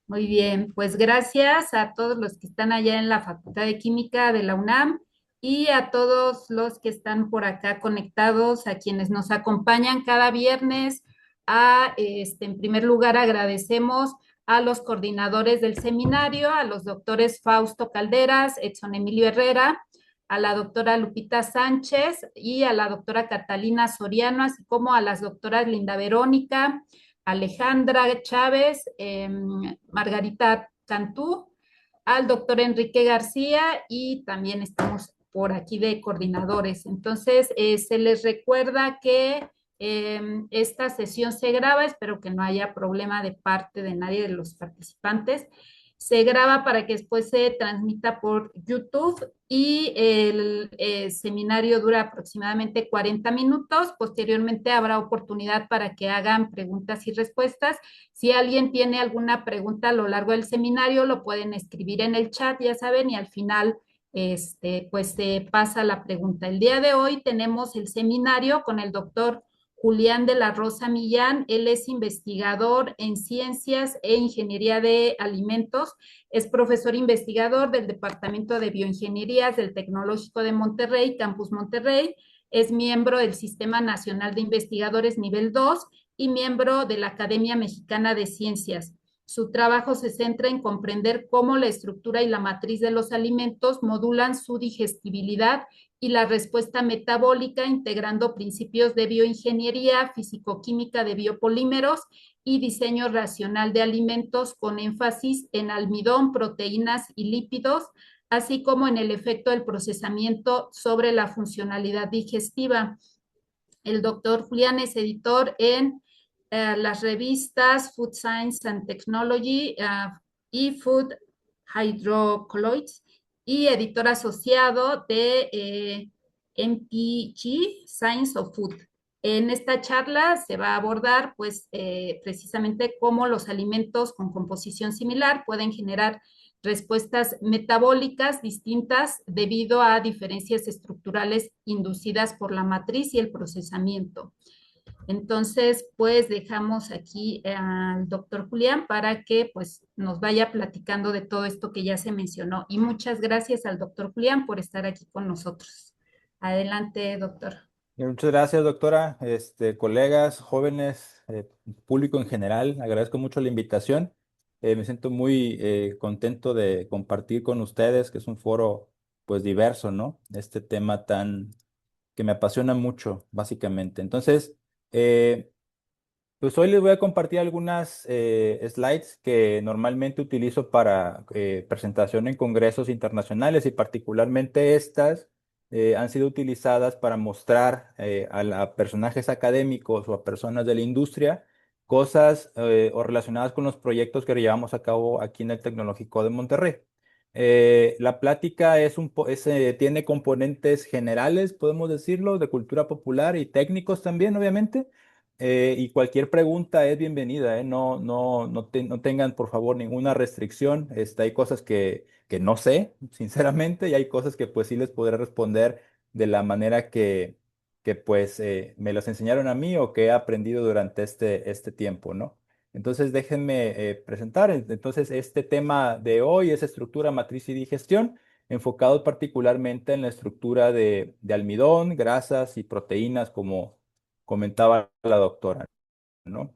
Muy bien, pues gracias a todos los que están allá en la Facultad de Química de la UNAM y a todos los que están por acá conectados, a quienes nos acompañan cada viernes. En primer lugar, agradecemos a los coordinadores del seminario, a los doctores Fausto Calderas, Edson Emilio Herrera, a la doctora Lupita Sánchez y a la doctora Catalina Soriano, así como a las doctoras Linda Verónica, Alejandra Chávez, Margarita Cantú, al doctor Enrique García y también estamos por aquí de coordinadores. Entonces, se les recuerda que esta sesión se graba, espero que no haya problema de parte de nadie de los participantes. Se graba para que después se transmita por YouTube y el seminario dura aproximadamente 40 minutos. Posteriormente habrá oportunidad para que hagan preguntas y respuestas. Si alguien tiene alguna pregunta a lo largo del seminario, lo pueden escribir en el chat, ya saben, y al final pues se pasa la pregunta. El día de hoy tenemos el seminario con el doctor Julián de la Rosa Millán. Él es investigador en ciencias e ingeniería de alimentos. Es profesor investigador del Departamento de Bioingenierías del Tecnológico de Monterrey, Campus Monterrey. Es miembro del Sistema Nacional de Investigadores Nivel 2 y miembro de la Academia Mexicana de Ciencias. Su trabajo se centra en comprender cómo la estructura y la matriz de los alimentos modulan su digestibilidad y la respuesta metabólica, integrando principios de bioingeniería, fisicoquímica de biopolímeros y diseño racional de alimentos con énfasis en almidón, proteínas y lípidos, así como en el efecto del procesamiento sobre la funcionalidad digestiva. El doctor Julián es editor en las revistas Food Science and Technology y Food Hydrocolloids y editor asociado de MPG Science of Food. En esta charla se va a abordar pues precisamente cómo los alimentos con composición similar pueden generar respuestas metabólicas distintas debido a diferencias estructurales inducidas por la matriz y el procesamiento. Entonces, pues dejamos aquí al doctor Julián para que pues nos vaya platicando de todo esto que ya se mencionó. Y muchas gracias al doctor Julián por estar aquí con nosotros. Adelante, doctor. Muchas gracias, doctora. Colegas, jóvenes, público en general, agradezco mucho la invitación. Me siento muy contento de compartir con ustedes, que es un foro pues diverso, ¿no? Este tema tan que me apasiona mucho, básicamente. Entonces, eh, pues hoy les voy a compartir algunas slides que normalmente utilizo para presentación en congresos internacionales y particularmente estas han sido utilizadas para mostrar a personajes académicos o a personas de la industria cosas o relacionadas con los proyectos que llevamos a cabo aquí en el Tecnológico de Monterrey. La plática tiene componentes generales, podemos decirlo, de cultura popular y técnicos también, obviamente. Y cualquier pregunta es bienvenida, ¿eh? No tengan, por favor, ninguna restricción. Hay cosas que no sé, sinceramente, y hay cosas que pues sí les podré responder de la manera que pues me las enseñaron a mí o que he aprendido durante este tiempo, ¿no? Entonces déjenme presentar. Entonces, este tema de hoy es estructura, matriz y digestión, enfocado particularmente en la estructura de almidón, grasas y proteínas, como comentaba la doctora, ¿no?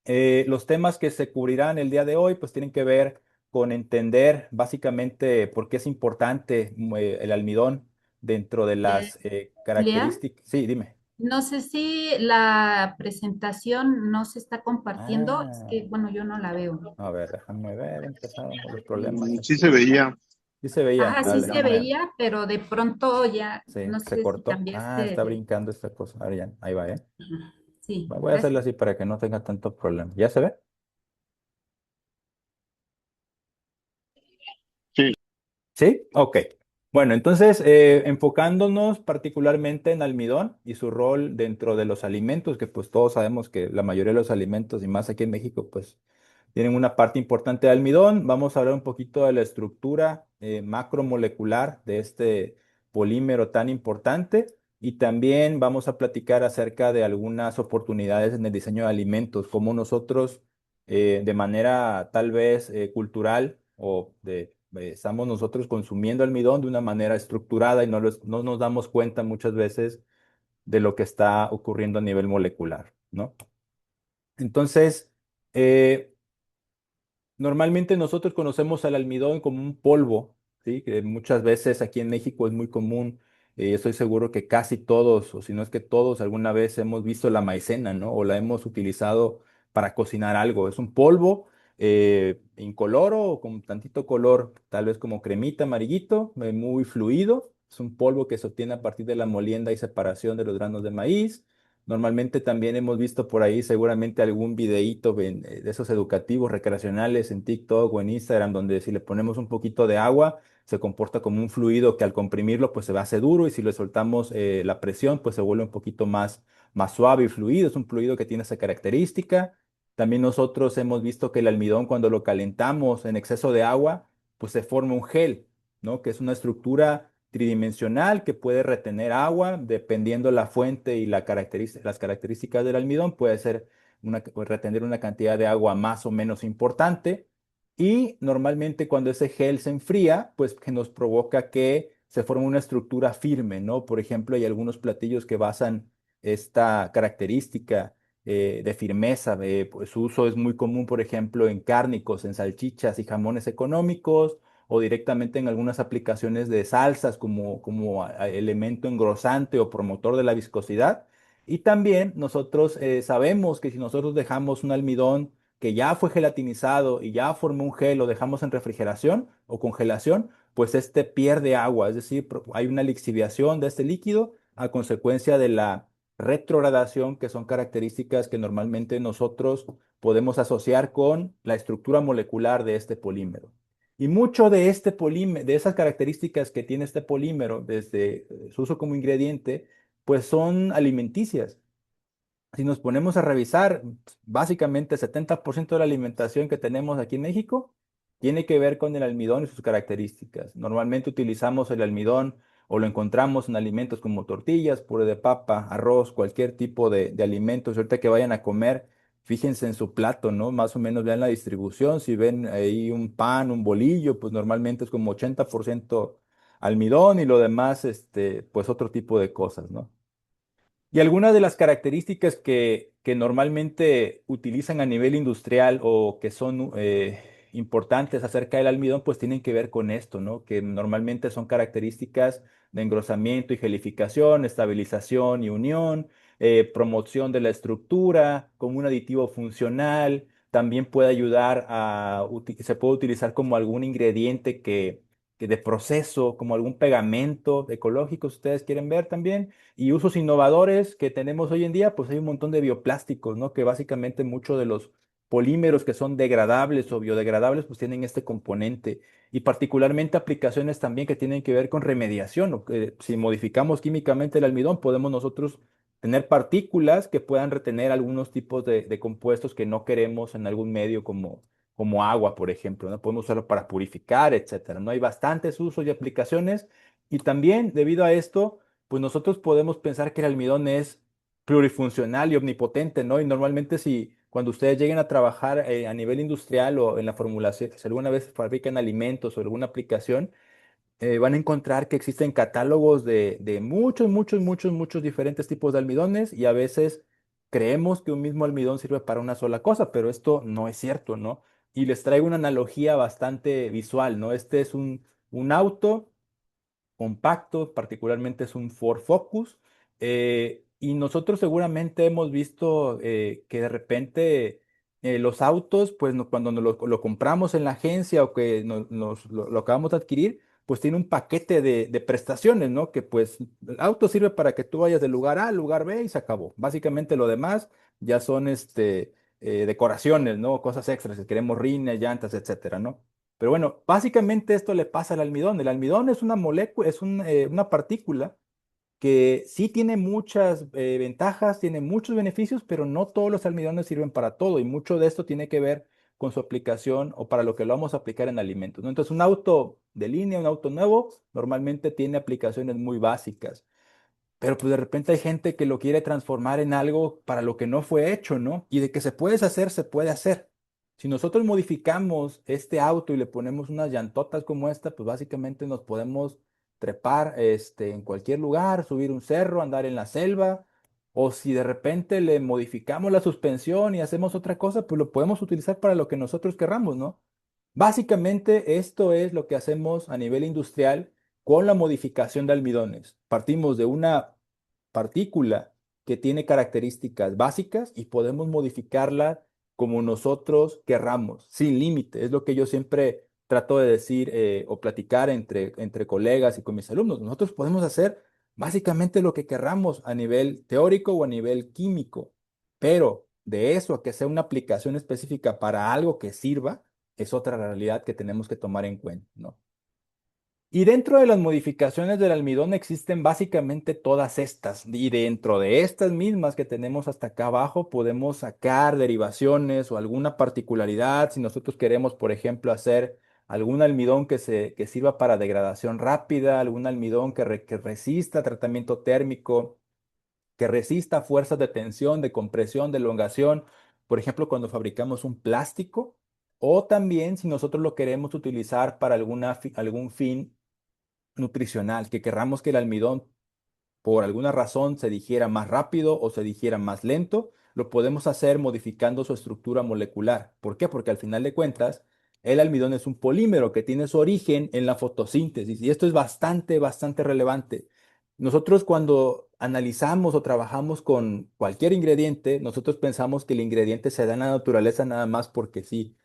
Los temas que se cubrirán el día de hoy, pues tienen que ver con entender básicamente por qué es importante el almidón dentro de Eh, las Julián, características. Sí, dime. no sé si la presentación no se está compartiendo, es Ah, que, bueno, yo no la veo. a ver, déjame ver, empezaron con los problemas Sí se aquí. veía. Sí se veía. Ajá, A ver, sí se déjame. veía, pero de pronto ya, Sí, no se sé si cortó. Ah, cambiaste está de... brincando esta cosa. A ver, ya, ahí va, ¿eh? Ajá, sí, Voy a hacerlo gracias. así para que no tenga tanto problema. ¿Ya se ve? Sí. Sí, ok. Bueno, entonces, enfocándonos particularmente en almidón y su rol dentro de los alimentos, que pues todos sabemos que la mayoría de los alimentos, y más aquí en México, pues tienen una parte importante de almidón. Vamos a hablar un poquito de la estructura macromolecular de este polímero tan importante y también vamos a platicar acerca de algunas oportunidades en el diseño de alimentos, cómo nosotros de manera tal vez cultural estamos nosotros consumiendo almidón de una manera estructurada y no nos damos cuenta muchas veces de lo que está ocurriendo a nivel molecular, ¿no? Entonces, eh, normalmente nosotros conocemos al almidón como un polvo, ¿sí? Que muchas veces aquí en México es muy común. Estoy seguro que casi todos, o si no es que todos, alguna vez hemos visto la maicena, ¿no? O la hemos utilizado para cocinar algo. Es un polvo incoloro o con tantito color, tal vez como cremita, amarillito, muy fluido. Es un polvo que se obtiene a partir de la molienda y separación de los granos de maíz. Normalmente también hemos visto por ahí seguramente algún videíto de esos educativos, recreacionales en TikTok o en Instagram, donde si le ponemos un poquito de agua, se comporta como un fluido que al comprimirlo pues se hace duro y si le soltamos la presión pues se vuelve un poquito más suave y fluido. Es un fluido que tiene esa característica. También nosotros hemos visto que el almidón cuando lo calentamos en exceso de agua pues se forma un gel, ¿no? Que es una estructura tridimensional que puede retener agua dependiendo la fuente y las características del almidón. Puede ser retener una cantidad de agua más o menos importante. Y normalmente cuando ese gel se enfría, pues que nos provoca que se forme una estructura firme, ¿no? Por ejemplo, hay algunos platillos que basan esta característica de firmeza. Pues, su uso es muy común, por ejemplo, en cárnicos, en salchichas y jamones económicos o directamente en algunas aplicaciones de salsas como elemento engrosante o promotor de la viscosidad. Y también nosotros sabemos que si nosotros dejamos un almidón que ya fue gelatinizado y ya formó un gel, lo dejamos en refrigeración o congelación, pues este pierde agua, es decir, hay una lixiviación de este líquido a consecuencia de la retrogradación, que son características que normalmente nosotros podemos asociar con la estructura molecular de este polímero. Y mucho de este polímero, de esas características que tiene este polímero desde su uso como ingrediente, pues son alimenticias. Si nos ponemos a revisar, básicamente el 70% de la alimentación que tenemos aquí en México tiene que ver con el almidón y sus características. Normalmente utilizamos el almidón o lo encontramos en alimentos como tortillas, puré de papa, arroz, cualquier tipo de alimentos. Ahorita que vayan a comer, fíjense en su plato, ¿no? Más o menos vean la distribución. Si ven ahí un pan, un bolillo, pues normalmente es como 80% almidón y lo demás, pues otro tipo de cosas, ¿no? Y algunas de las características que normalmente utilizan a nivel industrial o que son importantes acerca del almidón, pues tienen que ver con esto, ¿no? Que normalmente son características de engrosamiento y gelificación, estabilización y unión, promoción de la estructura, como un aditivo funcional. También puede ayudar se puede utilizar como algún ingrediente que de proceso, como algún pegamento ecológico, si ustedes quieren ver también. Y usos innovadores que tenemos hoy en día, pues hay un montón de bioplásticos, ¿no? Que básicamente muchos de los polímeros que son degradables o biodegradables, pues tienen este componente. Y particularmente aplicaciones también que tienen que ver con remediación, o que si modificamos químicamente el almidón, podemos nosotros tener partículas que puedan retener algunos tipos de compuestos que no queremos en algún medio como agua, por ejemplo, ¿no? Podemos usarlo para purificar, etcétera, ¿no? Hay bastantes usos y aplicaciones. Y también, debido a esto, pues nosotros podemos pensar que el almidón es plurifuncional y omnipotente, ¿no? Y normalmente si cuando ustedes lleguen a trabajar a nivel industrial o en la formulación, si alguna vez fabrican alimentos o alguna aplicación, van a encontrar que existen catálogos de muchos diferentes tipos de almidones y a veces creemos que un mismo almidón sirve para una sola cosa, pero esto no es cierto, ¿no? Y les traigo una analogía bastante visual, ¿no? Este es un auto compacto, particularmente es un Ford Focus. Y nosotros seguramente hemos visto que de repente los autos, pues cuando lo compramos en la agencia o que lo acabamos de adquirir, pues tiene un paquete de prestaciones, ¿no? Que pues el auto sirve para que tú vayas del lugar A al lugar B y se acabó. Básicamente lo demás ya son decoraciones, ¿no? Cosas extras, si queremos rines, llantas, etcétera, ¿no? Pero bueno, básicamente esto le pasa al almidón. El almidón es una molécula, una partícula que sí tiene muchas ventajas, tiene muchos beneficios, pero no todos los almidones sirven para todo y mucho de esto tiene que ver con su aplicación o para lo que lo vamos a aplicar en alimentos, ¿no? Entonces, un auto de línea, un auto nuevo, normalmente tiene aplicaciones muy básicas, pero pues de repente hay gente que lo quiere transformar en algo para lo que no fue hecho, ¿no? Y de que se puede hacer, se puede hacer. Si nosotros modificamos este auto y le ponemos unas llantotas como esta, pues básicamente nos podemos trepar en cualquier lugar, subir un cerro, andar en la selva, o si de repente le modificamos la suspensión y hacemos otra cosa, pues lo podemos utilizar para lo que nosotros querramos, ¿no? Básicamente esto es lo que hacemos a nivel industrial con la modificación de almidones. Partimos de una partícula que tiene características básicas y podemos modificarla como nosotros querramos, sin límite. Es lo que yo siempre trato de decir o platicar entre colegas y con mis alumnos. Nosotros podemos hacer básicamente lo que querramos a nivel teórico o a nivel químico, pero de eso a que sea una aplicación específica para algo que sirva, es otra realidad que tenemos que tomar en cuenta, ¿no? Y dentro de las modificaciones del almidón existen básicamente todas estas. Y dentro de estas mismas que tenemos hasta acá abajo, podemos sacar derivaciones o alguna particularidad. Si nosotros queremos, por ejemplo, hacer algún almidón que sirva para degradación rápida, algún almidón que resista tratamiento térmico, que resista fuerzas de tensión, de compresión, de elongación. Por ejemplo, cuando fabricamos un plástico. O también si nosotros lo queremos utilizar para algún fin nutricional, que querramos que el almidón por alguna razón se digiera más rápido o se digiera más lento, lo podemos hacer modificando su estructura molecular. ¿Por qué? Porque al final de cuentas, el almidón es un polímero que tiene su origen en la fotosíntesis y esto es bastante, bastante relevante. Nosotros cuando analizamos o trabajamos con cualquier ingrediente, nosotros pensamos que el ingrediente se da en la naturaleza nada más porque sí,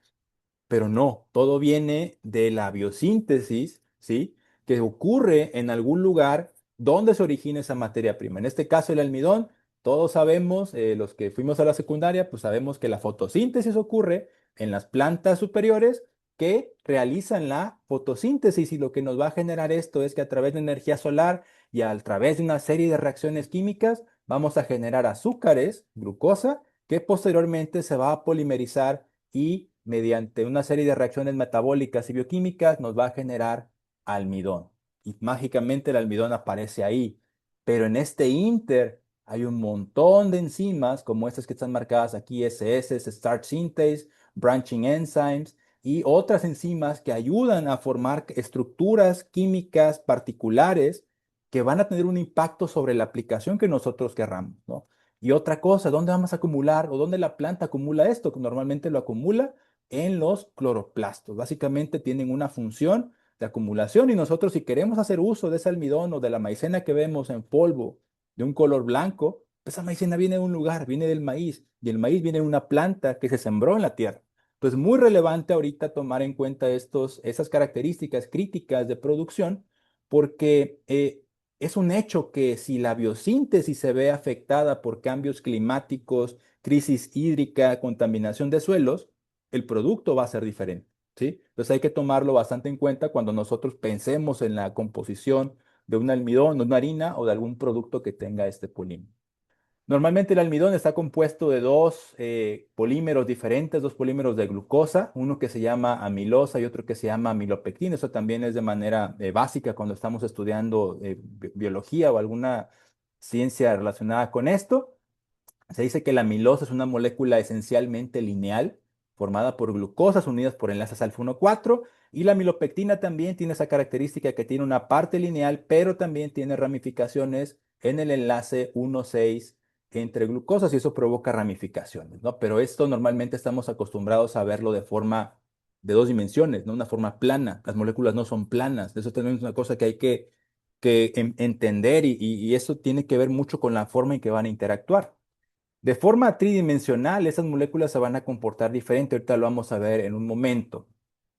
pero no, todo viene de la biosíntesis, ¿sí? Que ocurre en algún lugar donde se origina esa materia prima. En este caso, el almidón, todos sabemos, los que fuimos a la secundaria, pues sabemos que la fotosíntesis ocurre en las plantas superiores que realizan la fotosíntesis y lo que nos va a generar esto es que a través de energía solar y a través de una serie de reacciones químicas vamos a generar azúcares, glucosa, que posteriormente se va a polimerizar y mediante una serie de reacciones metabólicas y bioquímicas nos va a generar almidón. Y mágicamente el almidón aparece ahí. Pero en este inter hay un montón de enzimas como estas que están marcadas aquí, SS, Starch Synthase, Branching Enzymes y otras enzimas que ayudan a formar estructuras químicas particulares que van a tener un impacto sobre la aplicación que nosotros querramos, ¿no? Y otra cosa, ¿dónde vamos a acumular o dónde la planta acumula esto? Que normalmente lo acumula en los cloroplastos. Básicamente tienen una función de acumulación y nosotros si queremos hacer uso de ese almidón o de la maicena que vemos en polvo de un color blanco, pues esa maicena viene de un lugar, viene del maíz y el maíz viene de una planta que se sembró en la tierra. Entonces, muy relevante ahorita tomar en cuenta esas características críticas de producción porque es un hecho que si la biosíntesis se ve afectada por cambios climáticos, crisis hídrica, contaminación de suelos, el producto va a ser diferente, ¿sí? Entonces hay que tomarlo bastante en cuenta cuando nosotros pensemos en la composición de un almidón, de una harina o de algún producto que tenga este polímero. Normalmente el almidón está compuesto de dos polímeros diferentes, dos polímeros de glucosa, uno que se llama amilosa y otro que se llama amilopectina. Eso también es de manera básica cuando estamos estudiando biología o alguna ciencia relacionada con esto. Se dice que la amilosa es una molécula esencialmente lineal, formada por glucosas unidas por enlaces alfa 1,4, y la amilopectina también tiene esa característica que tiene una parte lineal, pero también tiene ramificaciones en el enlace 1,6 entre glucosas y eso provoca ramificaciones, ¿no? Pero esto normalmente estamos acostumbrados a verlo de forma de dos dimensiones, ¿no? Una forma plana. Las moléculas no son planas. Eso también es una cosa que hay que entender y eso tiene que ver mucho con la forma en que van a interactuar. De forma tridimensional, esas moléculas se van a comportar diferente. Ahorita lo vamos a ver en un momento.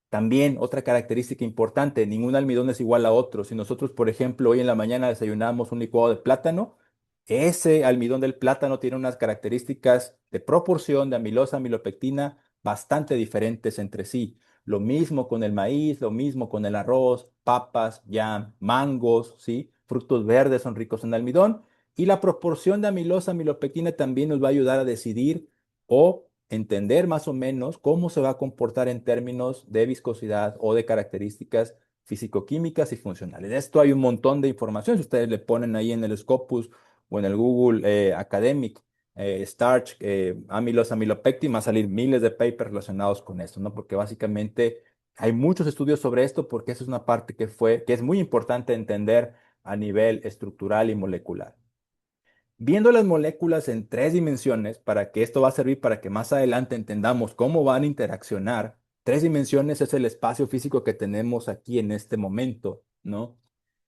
También otra característica importante, ningún almidón es igual a otro. Si nosotros, por ejemplo, hoy en la mañana desayunamos un licuado de plátano, ese almidón del plátano tiene unas características de proporción de amilosa, amilopectina bastante diferentes entre sí. Lo mismo con el maíz, lo mismo con el arroz, papas, yam, mangos, ¿sí? Frutos verdes son ricos en almidón y la proporción de amilosa, amilopectina también nos va a ayudar a decidir o entender más o menos cómo se va a comportar en términos de viscosidad o de características físico-químicas y funcionales. De esto hay un montón de información. Si ustedes le ponen ahí en el Scopus o en el Google Academic starch, amilosa, amilopectin, va a salir miles de papers relacionados con esto, ¿no? Porque básicamente hay muchos estudios sobre esto porque esa es una parte que es muy importante entender a nivel estructural y molecular. Viendo las moléculas en tres dimensiones, para que esto va a servir para que más adelante entendamos cómo van a interaccionar. Tres dimensiones es el espacio físico que tenemos aquí en este momento, ¿no?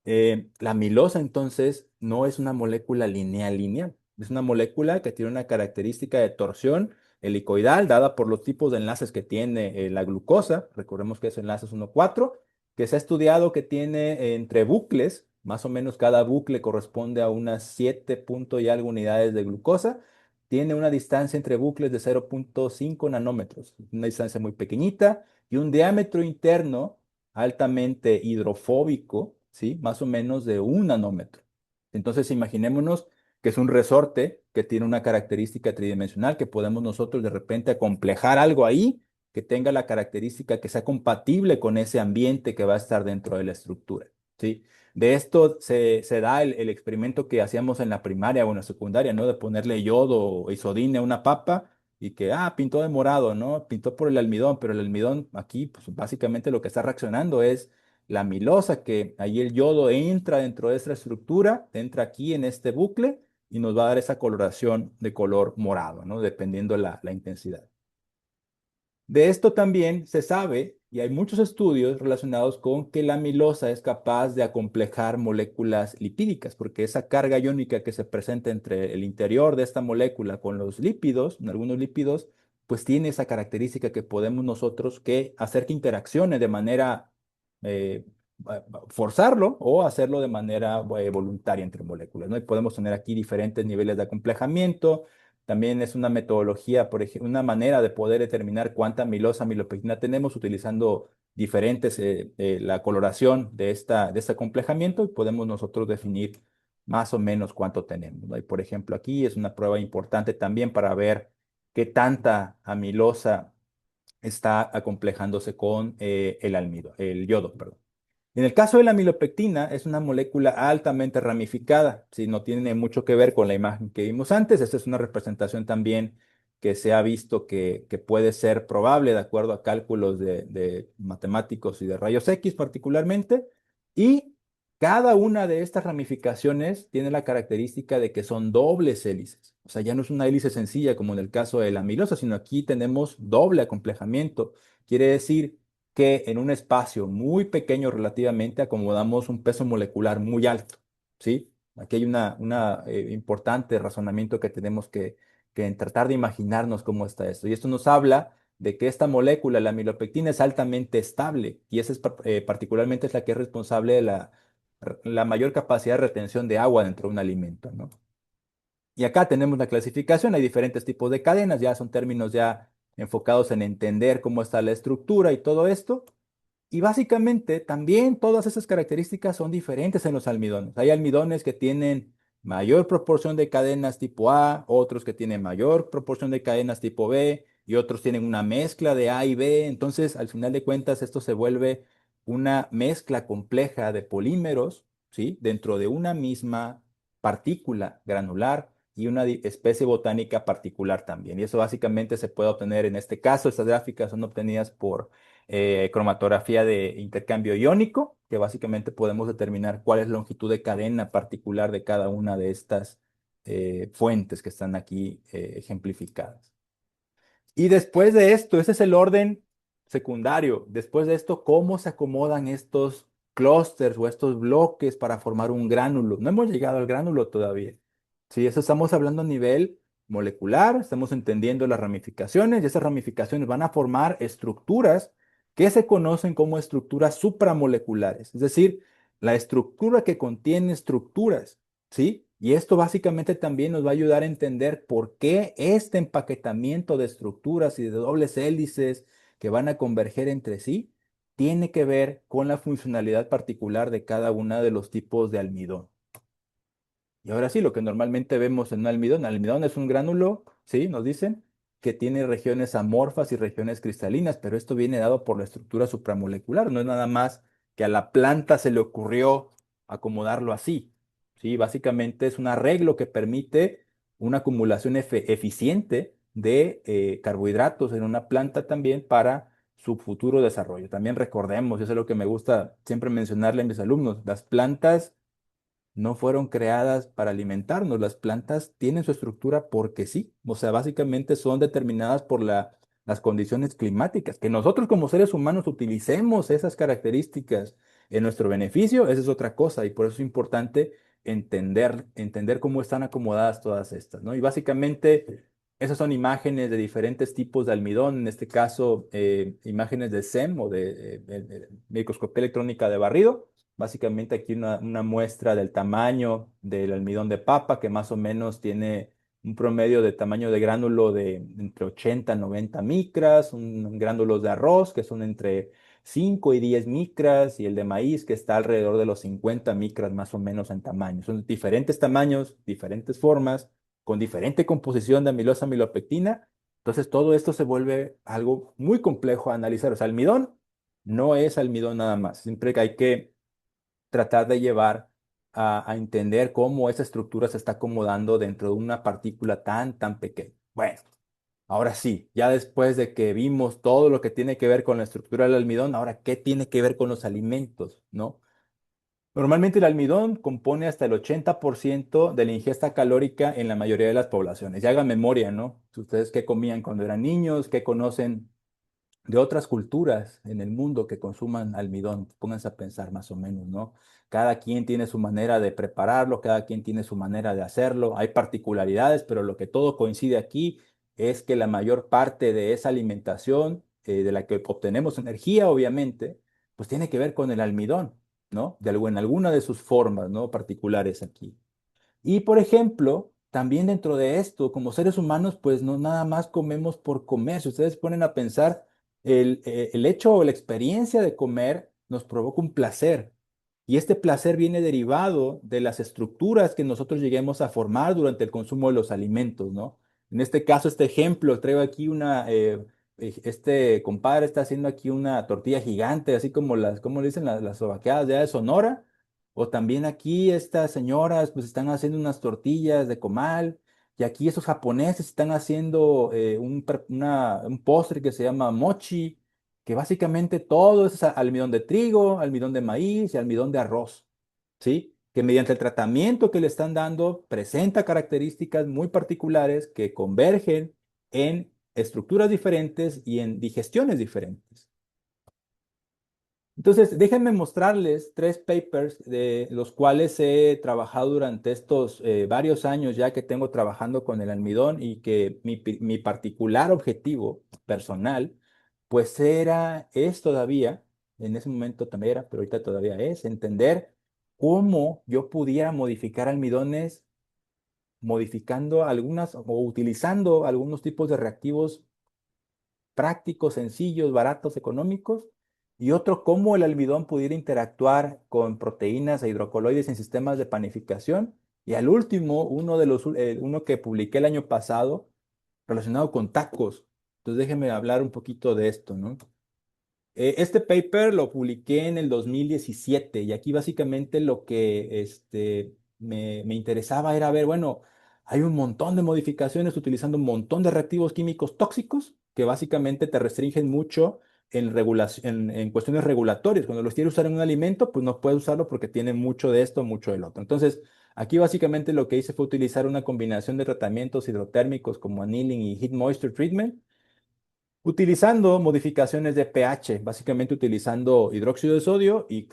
La amilosa entonces no es una molécula lineal, es una molécula que tiene una característica de torsión helicoidal dada por los tipos de enlaces que tiene la glucosa. Recordemos que ese enlace es 1,4, que se ha estudiado que tiene entre bucles, más o menos cada bucle corresponde a unas 7 punto y algo unidades de glucosa. Tiene una distancia entre bucles de 0,5 nanómetros, una distancia muy pequeñita, y un diámetro interno altamente hidrofóbico, ¿sí? Más o menos de 1 nanómetro. Entonces, imaginémonos que es un resorte que tiene una característica tridimensional, que podemos nosotros de repente acomplejar algo ahí que tenga la característica que sea compatible con ese ambiente que va a estar dentro de la estructura, ¿sí? De esto se da el experimento que hacíamos en la primaria o en la secundaria, ¿no? De ponerle yodo o isodine a una papa y que, pintó de morado, ¿no? Pintó por el almidón, pero el almidón aquí, pues básicamente lo que está reaccionando es la amilosa, que ahí el yodo entra dentro de esta estructura, entra aquí en este bucle y nos va a dar esa coloración de color morado, ¿no? Dependiendo la intensidad. De esto también se sabe, y hay muchos estudios relacionados con que la amilosa es capaz de acomplejar moléculas lipídicas, porque esa carga iónica que se presenta entre el interior de esta molécula con los lípidos, algunos lípidos, pues tiene esa característica que podemos nosotros que hacer que interaccione de manera, eh, forzarlo o hacerlo de manera voluntaria entre moléculas, ¿no? Y podemos tener aquí diferentes niveles de acomplejamiento. También es una metodología, por ejemplo, una manera de poder determinar cuánta amilosa, amilopectina tenemos utilizando diferentes, la coloración de este acomplejamiento y podemos nosotros definir más o menos cuánto tenemos, ¿no? Y por ejemplo, aquí es una prueba importante también para ver qué tanta amilosa está acomplejándose con el yodo, perdón. En el caso de la amilopectina, es una molécula altamente ramificada, ¿sí? No tiene mucho que ver con la imagen que vimos antes. Esta es una representación también que se ha visto que puede ser probable de acuerdo a cálculos de matemáticos y de rayos X particularmente. Y cada una de estas ramificaciones tiene la característica de que son dobles hélices. O sea, ya no es una hélice sencilla como en el caso de la amilosa, sino aquí tenemos doble acomplejamiento. Quiere decir que en un espacio muy pequeño relativamente acomodamos un peso molecular muy alto, ¿sí? Aquí hay una importante razonamiento que tenemos que tratar de imaginarnos cómo está esto. Y esto nos habla de que esta molécula, la amilopectina, es altamente estable y esa es particularmente es la que es responsable de la mayor capacidad de retención de agua dentro de un alimento, ¿no? Y acá tenemos la clasificación, hay diferentes tipos de cadenas, ya son términos ya enfocados en entender cómo está la estructura y todo esto. Y básicamente también todas esas características son diferentes en los almidones. Hay almidones que tienen mayor proporción de cadenas tipo A, otros que tienen mayor proporción de cadenas tipo B y otros tienen una mezcla de A y B. Entonces, al final de cuentas, esto se vuelve una mezcla compleja de polímeros, ¿sí? Dentro de una misma partícula granular y una especie botánica particular también. Y eso básicamente se puede obtener en este caso. Estas gráficas son obtenidas por cromatografía de intercambio iónico, que básicamente podemos determinar cuál es la longitud de cadena particular de cada una de estas fuentes que están aquí ejemplificadas. Y después de esto, ese es el orden secundario. Después de esto, ¿cómo se acomodan estos clústeres o estos bloques para formar un gránulo? No hemos llegado al gránulo todavía. Sí, eso estamos hablando a nivel molecular, estamos entendiendo las ramificaciones y esas ramificaciones van a formar estructuras que se conocen como estructuras supramoleculares, es decir, la estructura que contiene estructuras. ¿Sí? Y esto básicamente también nos va a ayudar a entender por qué este empaquetamiento de estructuras y de dobles hélices que van a converger entre sí tiene que ver con la funcionalidad particular de cada uno de los tipos de almidón. Y ahora sí, lo que normalmente vemos en un almidón, el almidón es un gránulo, ¿sí? Nos dicen que tiene regiones amorfas y regiones cristalinas, pero esto viene dado por la estructura supramolecular, no es nada más que a la planta se le ocurrió acomodarlo así, ¿sí? Básicamente es un arreglo que permite una acumulación eficiente de carbohidratos en una planta también para su futuro desarrollo. También recordemos, y eso es lo que me gusta siempre mencionarle a mis alumnos, las plantas no fueron creadas para alimentarnos. Las plantas tienen su estructura porque sí. O sea, básicamente son determinadas por las condiciones climáticas. Que nosotros como seres humanos utilicemos esas características en nuestro beneficio, esa es otra cosa. Y por eso es importante entender cómo están acomodadas todas estas, ¿no? Y básicamente esas son imágenes de diferentes tipos de almidón. En este caso, imágenes de SEM o de microscopía electrónica de barrido. Básicamente aquí una muestra del tamaño del almidón de papa, que más o menos tiene un promedio de tamaño de gránulo de entre 80 y 90 micras, gránulos de arroz que son entre 5 y 10 micras, y el de maíz que está alrededor de los 50 micras más o menos en tamaño. Son diferentes tamaños, diferentes formas, con diferente composición de amilosa amilopectina. Entonces todo esto se vuelve algo muy complejo a analizar. O sea, almidón no es almidón nada más. Siempre que hay que tratar de llevar a entender cómo esa estructura se está acomodando dentro de una partícula tan pequeña. Bueno, ahora sí, ya después de que vimos todo lo que tiene que ver con la estructura del almidón, ahora, ¿qué tiene que ver con los alimentos, no? Normalmente el almidón compone hasta el 80% de la ingesta calórica en la mayoría de las poblaciones. Ya hagan memoria, ¿no? Ustedes qué comían cuando eran niños, qué conocen de otras culturas en el mundo que consuman almidón. Pónganse a pensar más o menos, ¿no? Cada quien tiene su manera de prepararlo, cada quien tiene su manera de hacerlo. Hay particularidades, pero lo que todo coincide aquí es que la mayor parte de esa alimentación, de la que obtenemos energía, obviamente, pues tiene que ver con el almidón, ¿no? En alguna de sus formas, ¿no? Particulares aquí. Y por ejemplo, también dentro de esto, como seres humanos, pues no nada más comemos por comer. Si ustedes ponen a pensar, el hecho o la experiencia de comer nos provoca un placer. Y este placer viene derivado de las estructuras que nosotros lleguemos a formar durante el consumo de los alimentos, ¿no? En este caso, este ejemplo, traigo aquí este compadre está haciendo aquí una tortilla gigante, así como ¿cómo le dicen? Las sobaqueadas de allá de Sonora. O también aquí estas señoras pues están haciendo unas tortillas de comal, y aquí esos japoneses están haciendo un postre que se llama mochi, que básicamente todo es almidón de trigo, almidón de maíz y almidón de arroz, ¿sí? Que mediante el tratamiento que le están dando presenta características muy particulares que convergen en estructuras diferentes y en digestiones diferentes. Entonces, déjenme mostrarles tres papers de los cuales he trabajado durante estos varios años ya que tengo trabajando con el almidón, y que mi particular objetivo personal, pues es todavía, en ese momento también era, pero ahorita todavía es, entender cómo yo pudiera modificar almidones modificando algunas o utilizando algunos tipos de reactivos prácticos, sencillos, baratos, económicos, y otro, cómo el almidón pudiera interactuar con proteínas e hidrocoloides en sistemas de panificación. Y al último, uno que publiqué el año pasado relacionado con tacos. Entonces déjenme hablar un poquito de esto, ¿no? Este paper lo publiqué en el 2017, y aquí básicamente lo que me interesaba era ver, bueno, hay un montón de modificaciones utilizando un montón de reactivos químicos tóxicos que básicamente te restringen mucho en cuestiones regulatorias. Cuando los quieres usar en un alimento, pues no puedes usarlo porque tiene mucho de esto, mucho del otro. Entonces, aquí básicamente lo que hice fue utilizar una combinación de tratamientos hidrotérmicos como annealing y heat moisture treatment, utilizando modificaciones de pH, básicamente utilizando hidróxido de sodio y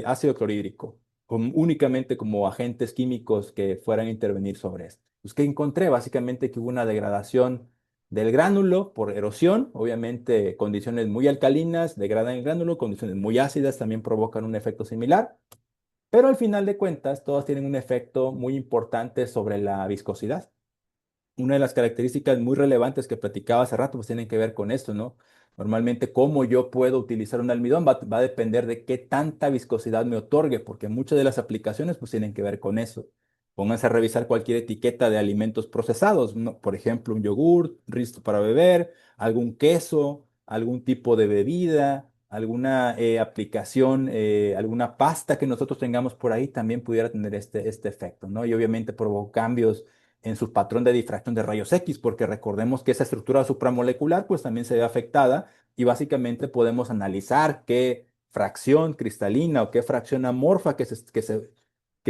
ácido clorhídrico, únicamente como agentes químicos que fueran a intervenir sobre esto. Pues, ¿qué encontré? Básicamente que hubo una degradación del gránulo por erosión. Obviamente, condiciones muy alcalinas degradan el gránulo, condiciones muy ácidas también provocan un efecto similar, pero al final de cuentas, todas tienen un efecto muy importante sobre la viscosidad. Una de las características muy relevantes que platicaba hace rato, pues tienen que ver con esto, ¿no? Normalmente, cómo yo puedo utilizar un almidón va a depender de qué tanta viscosidad me otorgue, porque muchas de las aplicaciones, pues tienen que ver con eso. Pónganse a revisar cualquier etiqueta de alimentos procesados, ¿no? Por ejemplo, un yogur, listo para beber, algún queso, algún tipo de bebida, alguna aplicación, alguna pasta que nosotros tengamos por ahí también pudiera tener este efecto, ¿no? Y obviamente provoca cambios en su patrón de difracción de rayos X, porque recordemos que esa estructura supramolecular pues también se ve afectada y básicamente podemos analizar qué fracción cristalina o qué fracción amorfa que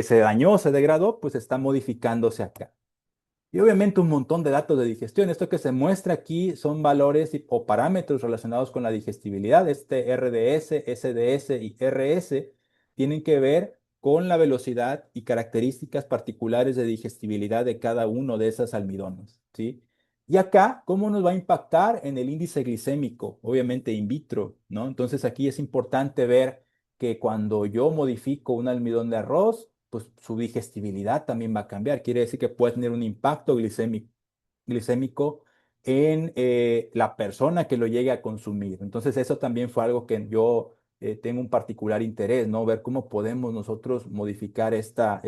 se dañó, se degradó, pues está modificándose acá. Y obviamente un montón de datos de digestión. Esto que se muestra aquí son valores o parámetros relacionados con la digestibilidad. Este RDS, SDS y RS tienen que ver con la velocidad y características particulares de digestibilidad de cada uno de esos almidones, ¿sí? Y acá, ¿cómo nos va a impactar en el índice glicémico? Obviamente in vitro, ¿no? Entonces aquí es importante ver que cuando yo modifico un almidón de arroz, pues su digestibilidad también va a cambiar. Quiere decir que puede tener un impacto glicémico en la persona que lo llegue a consumir. Entonces eso también fue algo que yo tengo un particular interés, ¿no? Ver cómo podemos nosotros modificar esta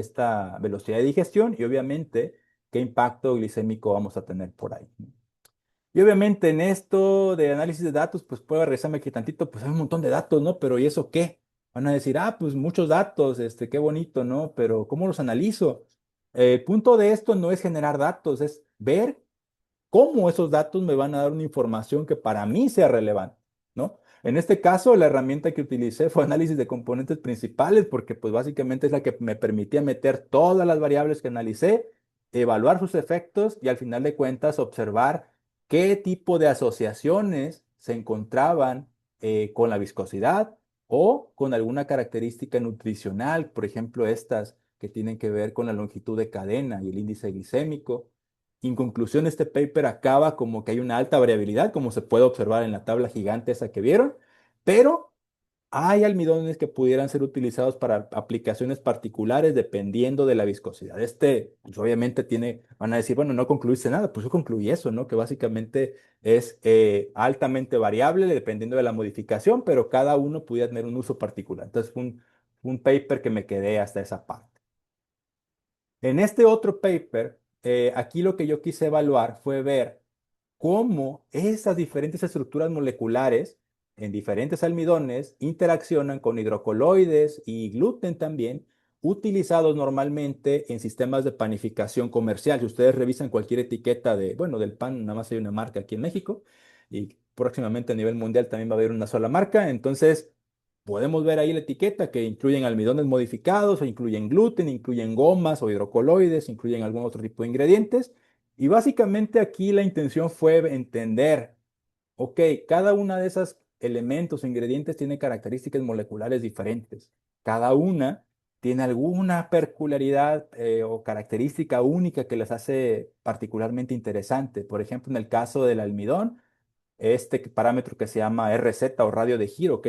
velocidad de digestión y obviamente qué impacto glicémico vamos a tener por ahí, ¿no? Y obviamente en esto de análisis de datos, pues puedo regresarme aquí tantito, pues hay un montón de datos, ¿no? Pero ¿y eso qué? Van a decir, pues muchos datos, qué bonito, ¿no? Pero ¿cómo los analizo? El punto de esto no es generar datos, es ver cómo esos datos me van a dar una información que para mí sea relevante, ¿no? En este caso, la herramienta que utilicé fue análisis de componentes principales, porque pues básicamente es la que me permitía meter todas las variables que analicé, evaluar sus efectos y al final de cuentas observar qué tipo de asociaciones se encontraban con la viscosidad o con alguna característica nutricional, por ejemplo, estas que tienen que ver con la longitud de cadena y el índice glicémico. En conclusión, este paper acaba como que hay una alta variabilidad, como se puede observar en la tabla gigante esa que vieron, pero hay almidones que pudieran ser utilizados para aplicaciones particulares dependiendo de la viscosidad. Pues obviamente van a decir, bueno, no concluiste nada, pues yo concluí eso, ¿no? Que básicamente es altamente variable dependiendo de la modificación, pero cada uno pudiera tener un uso particular. Entonces fue un paper que me quedé hasta esa parte. En este otro paper, aquí lo que yo quise evaluar fue ver cómo esas diferentes estructuras moleculares en diferentes almidones interaccionan con hidrocoloides y gluten también, utilizados normalmente en sistemas de panificación comercial. Si ustedes revisan cualquier etiqueta bueno, del pan, nada más hay una marca aquí en México y próximamente a nivel mundial también va a haber una sola marca. Entonces, podemos ver ahí la etiqueta que incluyen almidones modificados o incluyen gluten, incluyen gomas o hidrocoloides, incluyen algún otro tipo de ingredientes. Y básicamente aquí la intención fue entender, ok, cada una de esos elementos o ingredientes tiene características moleculares diferentes. Cada una tiene alguna peculiaridad o característica única que las hace particularmente interesante. Por ejemplo, en el caso del almidón, este parámetro que se llama RZ o radio de giro,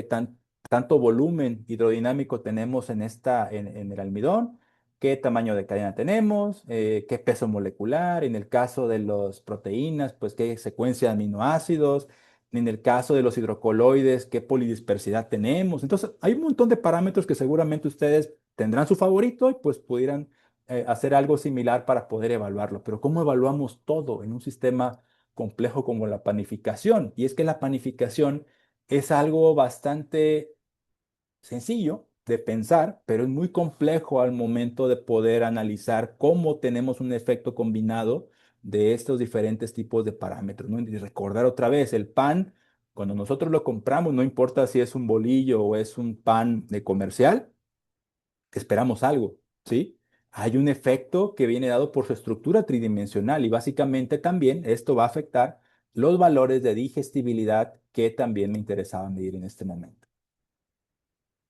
tanto volumen hidrodinámico tenemos en el almidón, qué tamaño de cadena tenemos, qué peso molecular, en el caso de las proteínas, pues qué secuencia de aminoácidos, en el caso de los hidrocoloides, qué polidispersidad tenemos. Entonces, hay un montón de parámetros que seguramente ustedes tendrán su favorito y pues pudieran hacer algo similar para poder evaluarlo. Pero ¿cómo evaluamos todo en un sistema complejo como la panificación? Y es que la panificación es algo bastante sencillo de pensar, pero es muy complejo al momento de poder analizar cómo tenemos un efecto combinado de estos diferentes tipos de parámetros, ¿no? Y recordar otra vez, el pan, cuando nosotros lo compramos, no importa si es un bolillo o es un pan de comercial, esperamos algo, ¿sí? Hay un efecto que viene dado por su estructura tridimensional y básicamente también esto va a afectar los valores de digestibilidad que también me interesaba medir en este momento.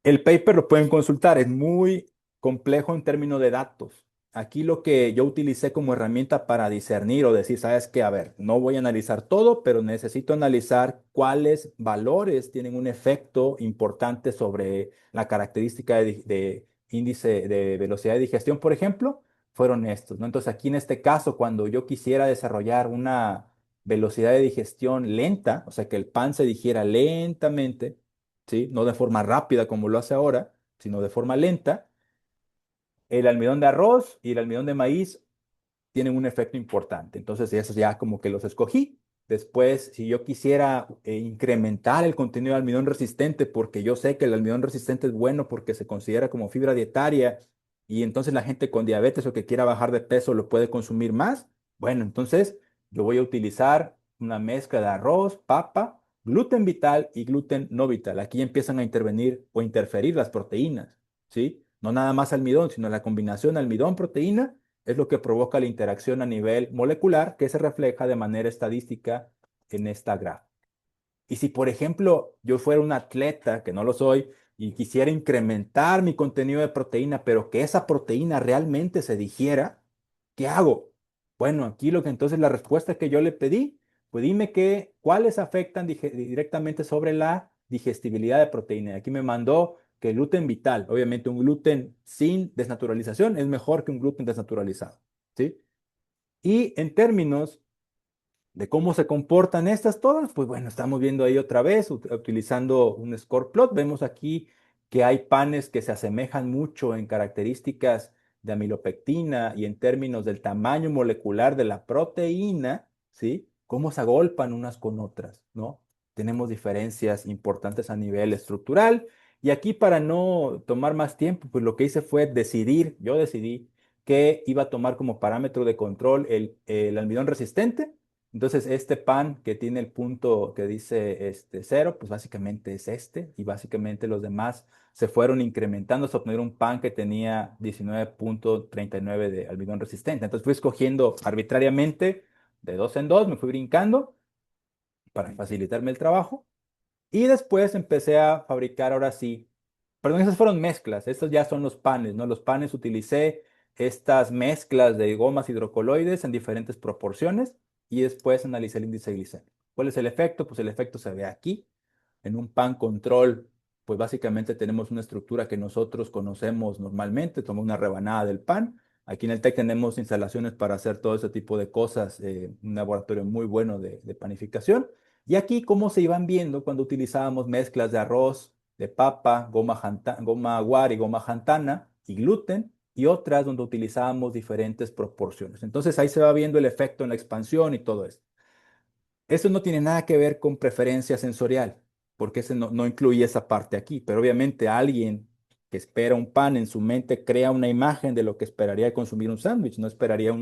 El paper lo pueden consultar, es muy complejo en términos de datos. Aquí lo que yo utilicé como herramienta para discernir o decir, sabes que, a ver, no voy a analizar todo, pero necesito analizar cuáles valores tienen un efecto importante sobre la característica de índice de velocidad de digestión, por ejemplo, fueron estos, ¿no? Entonces aquí en este caso, cuando yo quisiera desarrollar una velocidad de digestión lenta, o sea, que el pan se digiera lentamente, ¿sí? No de forma rápida como lo hace ahora, sino de forma lenta, el almidón de arroz y el almidón de maíz tienen un efecto importante. Entonces, esos ya como que los escogí. Después, si yo quisiera incrementar el contenido de almidón resistente, porque yo sé que el almidón resistente es bueno porque se considera como fibra dietaria y entonces la gente con diabetes o que quiera bajar de peso lo puede consumir más. Bueno, entonces yo voy a utilizar una mezcla de arroz, papa, gluten vital y gluten no vital. Aquí empiezan a intervenir o interferir las proteínas, ¿sí? No nada más almidón, sino la combinación almidón-proteína es lo que provoca la interacción a nivel molecular que se refleja de manera estadística en esta gráfica. Y si, por ejemplo, yo fuera un atleta, que no lo soy, y quisiera incrementar mi contenido de proteína, pero que esa proteína realmente se digiera, ¿qué hago? Bueno, aquí lo que entonces la respuesta que yo le pedí, pues dime cuáles afectan directamente sobre la digestibilidad de proteína. Y aquí me mandó que el gluten vital, obviamente un gluten sin desnaturalización es mejor que un gluten desnaturalizado, ¿sí? Y en términos de cómo se comportan estas todas, pues bueno, estamos viendo ahí otra vez utilizando un score plot. Vemos aquí que hay panes que se asemejan mucho en características de amilopectina y en términos del tamaño molecular de la proteína, ¿sí? Cómo se agolpan unas con otras, ¿no? Tenemos diferencias importantes a nivel estructural. Y aquí para no tomar más tiempo, pues lo que hice fue yo decidí que iba a tomar como parámetro de control el almidón resistente. Entonces, este pan que tiene el punto que dice cero, pues básicamente es este, y básicamente los demás se fueron incrementando hasta obtener un pan que tenía 19,39 de almidón resistente. Entonces fui escogiendo arbitrariamente de dos en dos, me fui brincando para facilitarme el trabajo. Y después empecé a fabricar ahora sí, perdón, esas fueron mezclas, estos ya son los panes, ¿no? Los panes utilicé estas mezclas de gomas hidrocoloides en diferentes proporciones y después analicé el índice glicémico. ¿Cuál es el efecto? Pues el efecto se ve aquí. En un pan control, pues básicamente tenemos una estructura que nosotros conocemos normalmente, toma una rebanada del pan. Aquí en el TEC tenemos instalaciones para hacer todo ese tipo de cosas, un laboratorio muy bueno de panificación. Y aquí cómo se iban viendo cuando utilizábamos mezclas de arroz, de papa, goma aguar y goma jantana y gluten, y otras donde utilizábamos diferentes proporciones. Entonces ahí se va viendo el efecto en la expansión y todo esto. Eso no tiene nada que ver con preferencia sensorial, porque ese no incluye esa parte aquí, pero obviamente alguien que espera un pan en su mente crea una imagen de lo que esperaría consumir un sándwich, no esperaría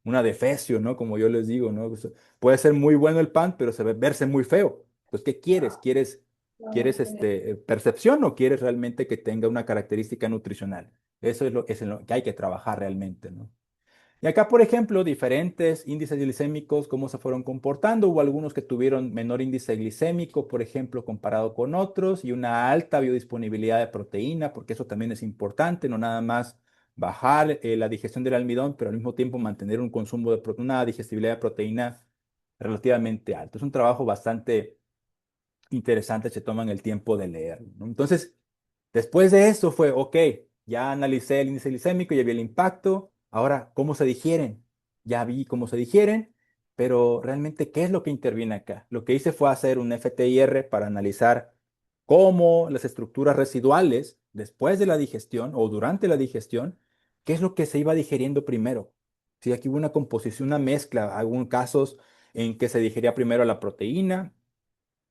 una defecio, ¿no? Como yo les digo, ¿no? O sea, puede ser muy bueno el pan, pero verse muy feo. Entonces, ¿qué quieres? ¿Quieres percepción o quieres realmente que tenga una característica nutricional? Eso es en lo que hay que trabajar realmente, ¿no? Y acá, por ejemplo, diferentes índices glicémicos, cómo se fueron comportando. Hubo algunos que tuvieron menor índice glicémico, por ejemplo, comparado con otros, y una alta biodisponibilidad de proteína, porque eso también es importante, no nada más bajar la digestión del almidón, pero al mismo tiempo mantener un consumo una digestibilidad de proteína relativamente alto. Es un trabajo bastante interesante, se toman el tiempo de leerlo, ¿no? Entonces, después de eso fue, ok, ya analicé el índice glicémico, ya vi el impacto, ahora, ¿cómo se digieren? Ya vi cómo se digieren, pero realmente, ¿qué es lo que interviene acá? Lo que hice fue hacer un FTIR para analizar cómo las estructuras residuales, después de la digestión o durante la digestión, ¿qué es lo que se iba digeriendo primero? Si aquí hubo una composición, una mezcla, algunos casos en que se digería primero la proteína,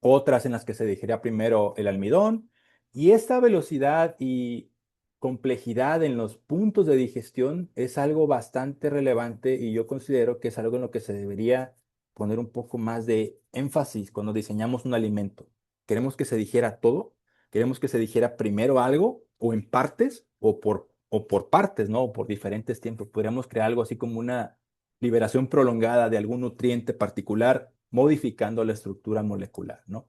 otras en las que se digería primero el almidón, y esta velocidad y complejidad en los puntos de digestión es algo bastante relevante y yo considero que es algo en lo que se debería poner un poco más de énfasis cuando diseñamos un alimento. Queremos que se digiera todo, queremos que se digiera primero algo o en partes o por partes, ¿no? O por diferentes tiempos. Podríamos crear algo así como una liberación prolongada de algún nutriente particular, modificando la estructura molecular, ¿no?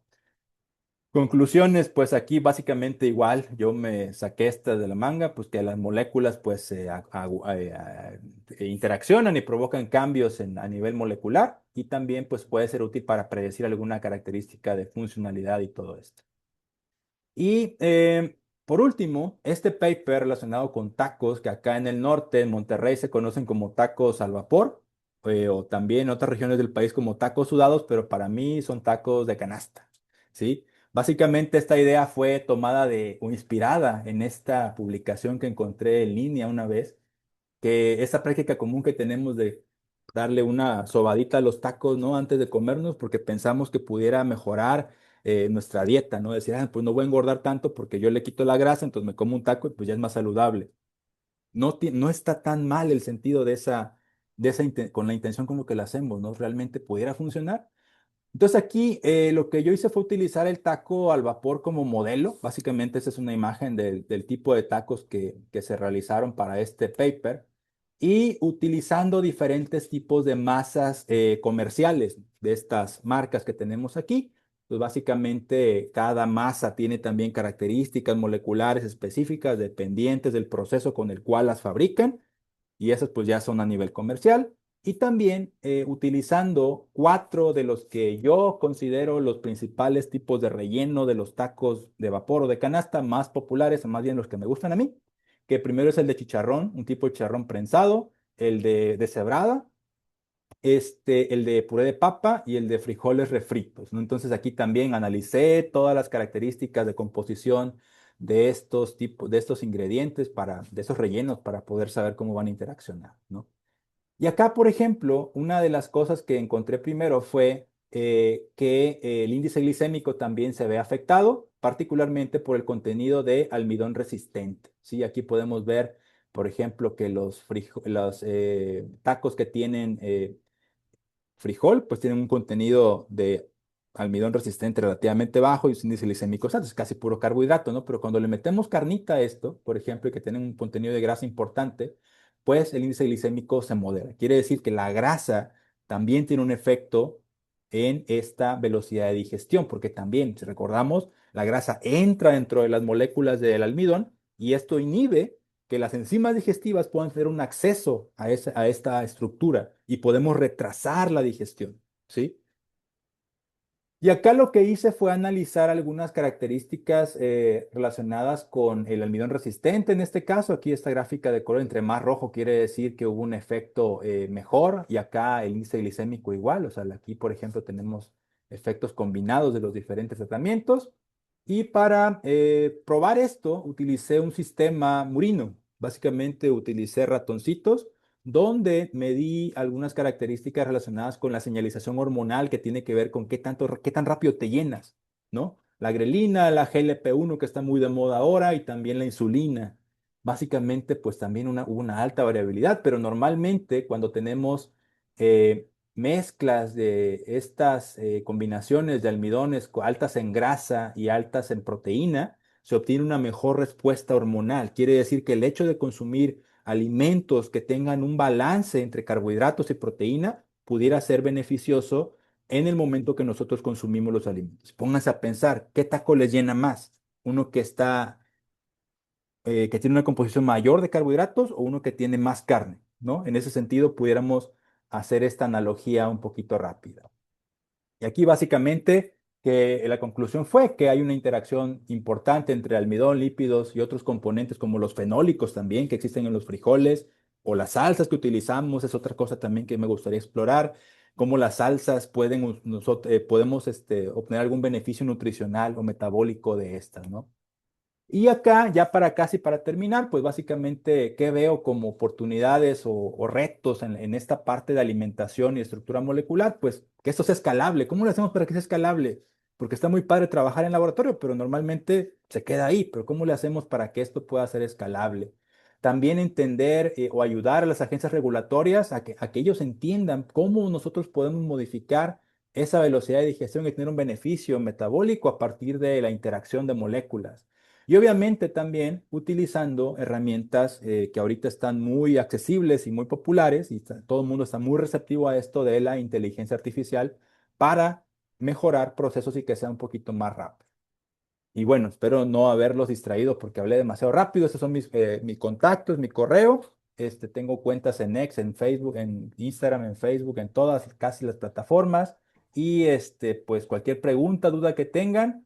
Conclusiones, pues aquí básicamente igual, yo me saqué esta de la manga, pues que las moléculas pues interaccionan y provocan cambios a nivel molecular y también pues puede ser útil para predecir alguna característica de funcionalidad y todo esto. Y por último, este paper relacionado con tacos, que acá en el norte, en Monterrey, se conocen como tacos al vapor, o también en otras regiones del país como tacos sudados, pero para mí son tacos de canasta, ¿sí? Básicamente esta idea fue tomada o inspirada en esta publicación que encontré en línea una vez, que esa práctica común que tenemos de darle una sobadita a los tacos, ¿no? Antes de comernos, porque pensamos que pudiera mejorar nuestra dieta, ¿no? Decir, pues no voy a engordar tanto porque yo le quito la grasa, entonces me como un taco y pues ya es más saludable. no está tan mal el sentido con la intención con lo que la hacemos, ¿no? Realmente pudiera funcionar. Entonces aquí lo que yo hice fue utilizar el taco al vapor como modelo. Básicamente esa es una imagen del tipo de tacos que se realizaron para este paper y utilizando diferentes tipos de masas comerciales de estas marcas que tenemos aquí. Pues básicamente cada masa tiene también características moleculares específicas dependientes del proceso con el cual las fabrican y esas pues ya son a nivel comercial. Y también utilizando cuatro de los que yo considero los principales tipos de relleno de los tacos de vapor o de canasta más populares, o más bien los que me gustan a mí, que primero es el de chicharrón, un tipo de chicharrón prensado, el de deshebrada, el de puré de papa y el de frijoles refritos, ¿no? Entonces aquí también analicé todas las características de composición de estos tipos, de estos ingredientes de esos rellenos para poder saber cómo van a interaccionar, ¿no? Y acá, por ejemplo, una de las cosas que encontré primero fue que el índice glicémico también se ve afectado, particularmente por el contenido de almidón resistente. ¿Sí? Aquí podemos ver, por ejemplo, que los tacos que tienen frijol, pues tienen un contenido de almidón resistente relativamente bajo y un índice glicémico alto, es casi puro carbohidrato, ¿no? Pero cuando le metemos carnita a esto, por ejemplo, y que tienen un contenido de grasa importante, pues el índice glicémico se modera. Quiere decir que la grasa también tiene un efecto en esta velocidad de digestión, porque también, si recordamos, la grasa entra dentro de las moléculas del almidón y esto inhibe que las enzimas digestivas puedan tener un acceso a esta estructura y podemos retrasar la digestión, ¿sí? Y acá lo que hice fue analizar algunas características relacionadas con el almidón resistente. En este caso, aquí esta gráfica de color entre más rojo quiere decir que hubo un efecto mejor y acá el índice glicémico igual. O sea, aquí, por ejemplo, tenemos efectos combinados de los diferentes tratamientos. Y para probar esto, utilicé un sistema Murino. Básicamente utilicé ratoncitos donde medí algunas características relacionadas con la señalización hormonal que tiene que ver con qué tan rápido te llenas, ¿no? La grelina, la GLP-1 que está muy de moda ahora y también la insulina. Básicamente, pues también hubo una alta variabilidad, pero normalmente cuando tenemos mezclas de estas combinaciones de almidones altas en grasa y altas en proteína, se obtiene una mejor respuesta hormonal. Quiere decir que el hecho de consumir alimentos que tengan un balance entre carbohidratos y proteína pudiera ser beneficioso en el momento que nosotros consumimos los alimentos. Pónganse a pensar, ¿qué taco les llena más? ¿Uno que tiene una composición mayor de carbohidratos o uno que tiene más carne? ¿No? En ese sentido, pudiéramos hacer esta analogía un poquito rápida. Y aquí básicamente que la conclusión fue que hay una interacción importante entre almidón, lípidos y otros componentes como los fenólicos también que existen en los frijoles o las salsas que utilizamos, es otra cosa también que me gustaría explorar, cómo las salsas podemos obtener algún beneficio nutricional o metabólico de estas, ¿no? Y acá, ya para casi para terminar, pues básicamente, ¿qué veo como oportunidades o retos en esta parte de alimentación y estructura molecular? Pues que esto sea escalable. ¿Cómo lo hacemos para que sea escalable? Porque está muy padre trabajar en laboratorio, pero normalmente se queda ahí. Pero ¿cómo le hacemos para que esto pueda ser escalable? También entender o ayudar a las agencias regulatorias a que ellos entiendan cómo nosotros podemos modificar esa velocidad de digestión y tener un beneficio metabólico a partir de la interacción de moléculas. Y obviamente también utilizando herramientas que ahorita están muy accesibles y muy populares y todo el mundo está muy receptivo a esto de la inteligencia artificial para mejorar procesos y que sea un poquito más rápido. Y bueno, espero no haberlos distraído porque hablé demasiado rápido. Estos son mis contactos, mi correo. Tengo cuentas en X, en Facebook, en Instagram, en Facebook, en todas casi las plataformas. Y pues cualquier pregunta, duda que tengan,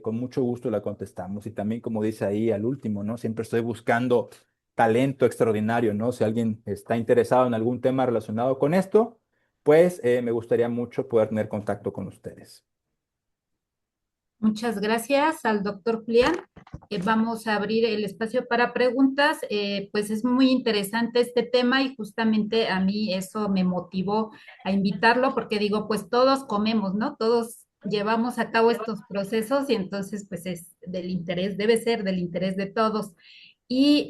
con mucho gusto la contestamos. Y también, como dice ahí al último, ¿no? Siempre estoy buscando talento extraordinario, ¿no? Si alguien está interesado en algún tema relacionado con esto, pues me gustaría mucho poder tener contacto con ustedes. Muchas gracias al doctor Julián. Vamos a abrir el espacio para preguntas. Pues es muy interesante este tema y justamente a mí eso me motivó a invitarlo porque digo, pues todos comemos, ¿no? Todos llevamos a cabo estos procesos y entonces pues es del interés, debe ser del interés de todos. Y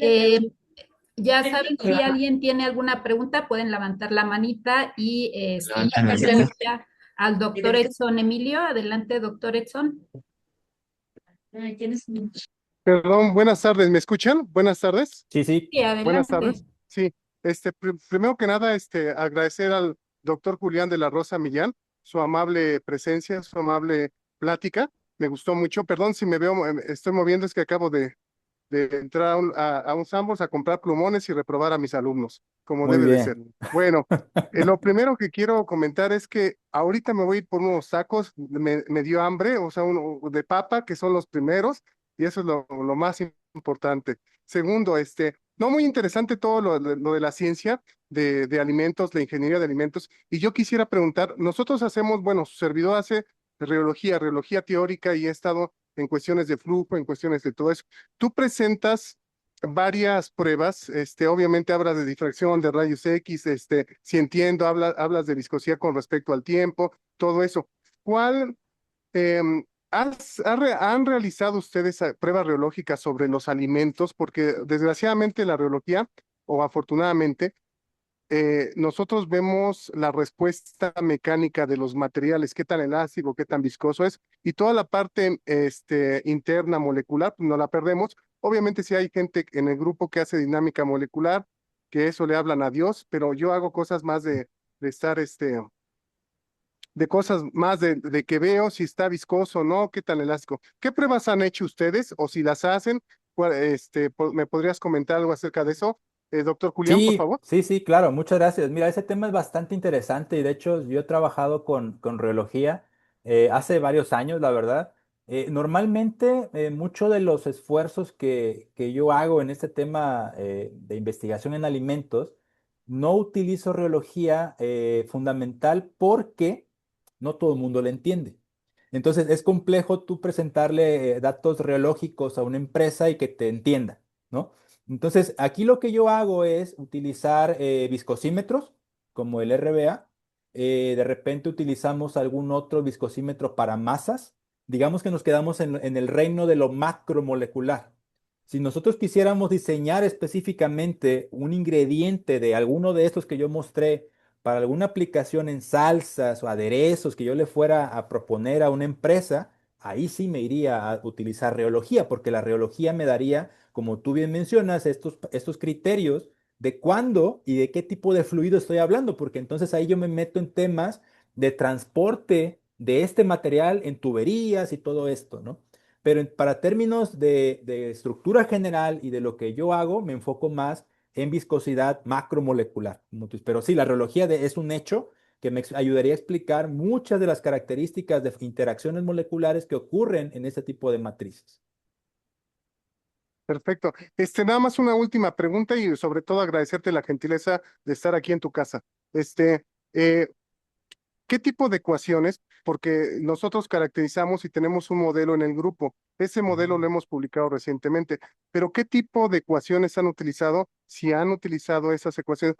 Ya saben, si alguien tiene alguna pregunta, pueden levantar la manita y pasemos ya al doctor Edson Emilio. Adelante, doctor Edson. Perdón, buenas tardes, ¿me escuchan? Buenas tardes. Sí, sí, Sí, Buenas adelante. tardes. Sí, primero que nada, agradecer al doctor Julián de la Rosa Millán su amable presencia, su amable plática. Me gustó mucho. Perdón si me veo, estoy moviendo, es que acabo de entrar a un Sambors a comprar plumones y reprobar a mis alumnos, como muy debe de ser. bien. Bueno, lo primero que quiero comentar es que ahorita me voy a ir por unos tacos, me dio hambre, o sea, uno de papa, que son los primeros, y eso es lo más importante. Segundo, no muy interesante todo lo de la ciencia de alimentos, la ingeniería de alimentos, y yo quisiera preguntar, nosotros hacemos, bueno, su servidor hace reología teórica y he estado en cuestiones de flujo, en cuestiones de todo eso. Tú presentas varias pruebas, obviamente hablas de difracción, de rayos X, si entiendo, hablas de viscosidad con respecto al tiempo, todo eso. ¿Cuál, han realizado ustedes pruebas reológicas sobre los alimentos? Porque desgraciadamente la reología, o afortunadamente, nosotros vemos la respuesta mecánica de los materiales, qué tan elástico, qué tan viscoso es, y toda la parte interna molecular, pues no la perdemos. Obviamente si hay gente en el grupo que hace dinámica molecular, que eso le hablan a Dios, pero yo hago cosas más de estar, de cosas más de que veo si está viscoso o no, qué tan elástico. ¿Qué pruebas han hecho ustedes? O si las hacen, ¿me podrías comentar algo acerca de eso? Doctor Julián, por Sí, favor. sí, sí, claro, muchas gracias. Mira, ese tema es bastante interesante y de hecho yo he trabajado con reología hace varios años, la verdad. Normalmente, muchos de los esfuerzos que yo hago en este tema de investigación en alimentos, no utilizo reología fundamental porque no todo el mundo le entiende. Entonces es complejo tú presentarle datos reológicos a una empresa y que te entienda, ¿no? Entonces, aquí lo que yo hago es utilizar viscosímetros como el RBA. De repente utilizamos algún otro viscosímetro para masas. Digamos que nos quedamos en el reino de lo macromolecular. Si nosotros quisiéramos diseñar específicamente un ingrediente de alguno de estos que yo mostré para alguna aplicación en salsas o aderezos que yo le fuera a proponer a una empresa, ahí sí me iría a utilizar reología, porque la reología me daría, como tú bien mencionas, estos criterios de cuándo y de qué tipo de fluido estoy hablando, porque entonces ahí yo me meto en temas de transporte de este material en tuberías y todo esto, ¿no? Pero para términos de estructura general y de lo que yo hago, me enfoco más en viscosidad macromolecular. Pero sí, la reología es un hecho que me ayudaría a explicar muchas de las características de interacciones moleculares que ocurren en este tipo de matrices. Perfecto. Nada más una última pregunta y sobre todo agradecerte la gentileza de estar aquí en tu casa. Este, eh, ¿Qué tipo de ecuaciones? Porque nosotros caracterizamos y tenemos un modelo en el grupo. Ese modelo lo hemos publicado recientemente. Pero ¿qué tipo de ecuaciones han utilizado? Si han utilizado esas ecuaciones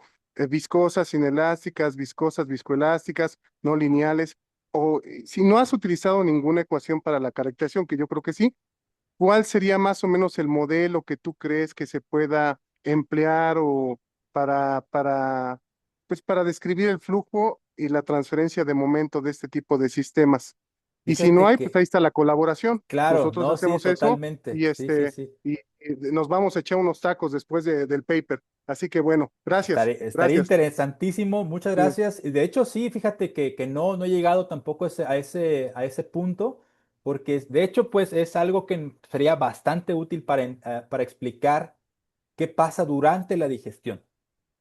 viscosas, inelásticas, viscosas, viscoelásticas, no lineales, o si no has utilizado ninguna ecuación para la caracterización, que yo creo que sí. ¿Cuál sería más o menos el modelo que tú crees que se pueda emplear o pues para describir el flujo y la transferencia de momento de este tipo de sistemas? Y si no Fíjate hay, pues ahí que, está la colaboración. claro, Nosotros no, sí, hacemos eso totalmente. y Sí, sí, sí. nos vamos a echar unos tacos después del paper. Así que bueno, gracias, Estaría gracias. interesantísimo, muchas Bien. gracias. Y de hecho, sí, fíjate que no he llegado tampoco a ese punto, porque de hecho, pues es algo que sería bastante útil para explicar qué pasa durante la digestión.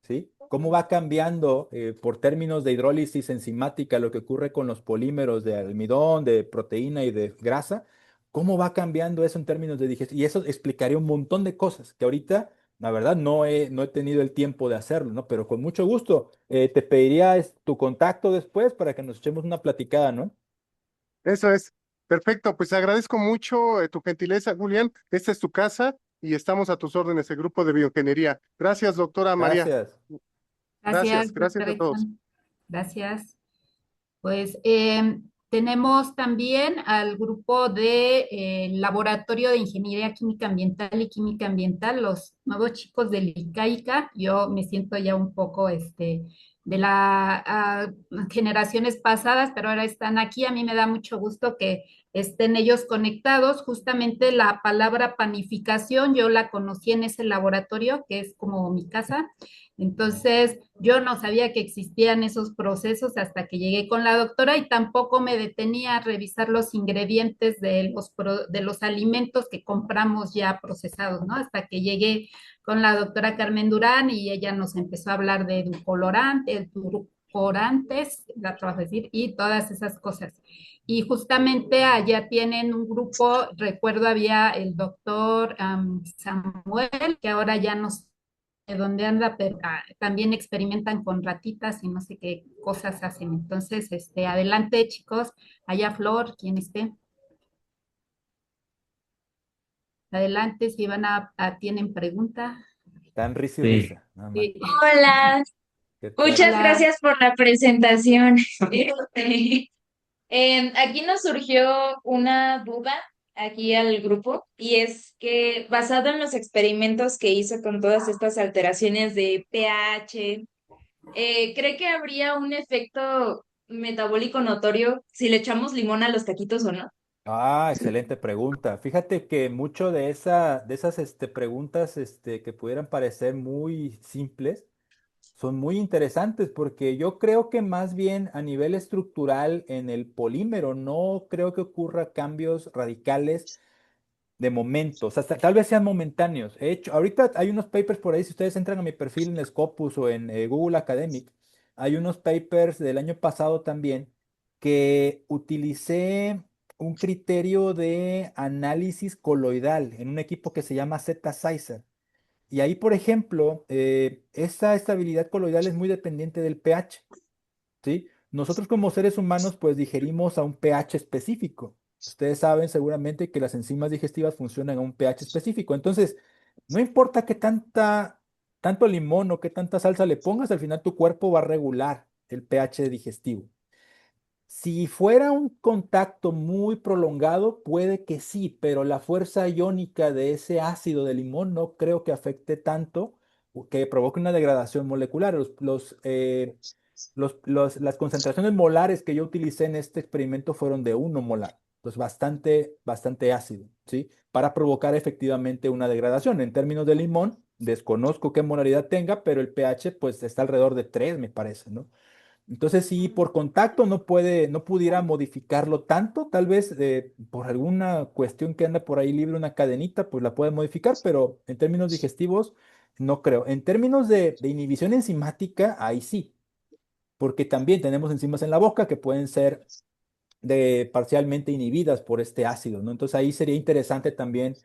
¿Sí? Cómo va cambiando por términos de hidrólisis enzimática lo que ocurre con los polímeros de almidón, de proteína y de grasa, cómo va cambiando eso en términos de digestión. Y eso explicaría un montón de cosas que ahorita, la verdad, no he tenido el tiempo de hacerlo, ¿no? Pero con mucho gusto, te pediría tu contacto después para que nos echemos una platicada, ¿no? Eso es. Perfecto, pues agradezco mucho tu gentileza, Julián. Esta es tu casa y estamos a tus órdenes, el grupo de bioingeniería. Gracias, doctora María. Gracias. Gracias, Gracias, gracias doctor a todos. Edson. Gracias. Pues Tenemos también al grupo de Laboratorio de Ingeniería Química Ambiental y Química Ambiental, los nuevos chicos del ICAICA. Yo me siento ya un poco de las generaciones pasadas, pero ahora están aquí. A mí me da mucho gusto que estén ellos conectados. Justamente la palabra panificación, yo la conocí en ese laboratorio, que es como mi casa. Entonces, yo no sabía que existían esos procesos hasta que llegué con la doctora y tampoco me detenía a revisar los ingredientes de los alimentos que compramos ya procesados, ¿no? Hasta que llegué con la doctora Carmen Durán y ella nos empezó a hablar de edulcorantes, la trabajo a decir, y todas esas cosas. Y justamente allá tienen un grupo, recuerdo había el doctor Samuel, que ahora ya nos de dónde anda, pero también experimentan con ratitas y no sé qué cosas hacen. Entonces, adelante, chicos, allá Flor, quien esté. Adelante, si van tienen pregunta. Tan risa y Sí. risa, nada más. Sí. Hola, ¿Qué tal? muchas Hola. gracias por la presentación. Aquí nos surgió una duda aquí al grupo y es que basado en los experimentos que hizo con todas estas alteraciones de pH, ¿cree que habría un efecto metabólico notorio si le echamos limón a los taquitos o no? Ah, excelente pregunta. Fíjate que mucho de esas preguntas que pudieran parecer muy simples son muy interesantes porque yo creo que más bien a nivel estructural en el polímero no creo que ocurra cambios radicales de momento, o sea, tal vez sean momentáneos. He hecho, ahorita hay unos papers por ahí, si ustedes entran a mi perfil en Scopus o en Google Academic, hay unos papers del año pasado también que utilicé un criterio de análisis coloidal en un equipo que se llama Z-Sizer. Y ahí, por ejemplo, esa estabilidad coloidal es muy dependiente del pH. ¿Sí? Nosotros como seres humanos pues digerimos a un pH específico. Ustedes saben seguramente que las enzimas digestivas funcionan a un pH específico. Entonces, no importa qué tanto limón o qué tanta salsa le pongas, al final tu cuerpo va a regular el pH digestivo. Si fuera un contacto muy prolongado, puede que sí, pero la fuerza iónica de ese ácido de limón no creo que afecte tanto o que provoque una degradación molecular. Las concentraciones molares que yo utilicé en este experimento fueron de 1 molar, entonces bastante ácido, ¿sí? Para provocar efectivamente una degradación. En términos de limón, desconozco qué molaridad tenga, pero el pH pues está alrededor de 3, me parece, ¿no? Entonces, si por contacto no pudiera modificarlo tanto, tal vez por alguna cuestión que anda por ahí libre una cadenita, pues la puede modificar, pero en términos digestivos, no creo. En términos de inhibición enzimática, ahí sí, porque también tenemos enzimas en la boca que pueden ser parcialmente inhibidas por este ácido, ¿no? Entonces ahí sería interesante también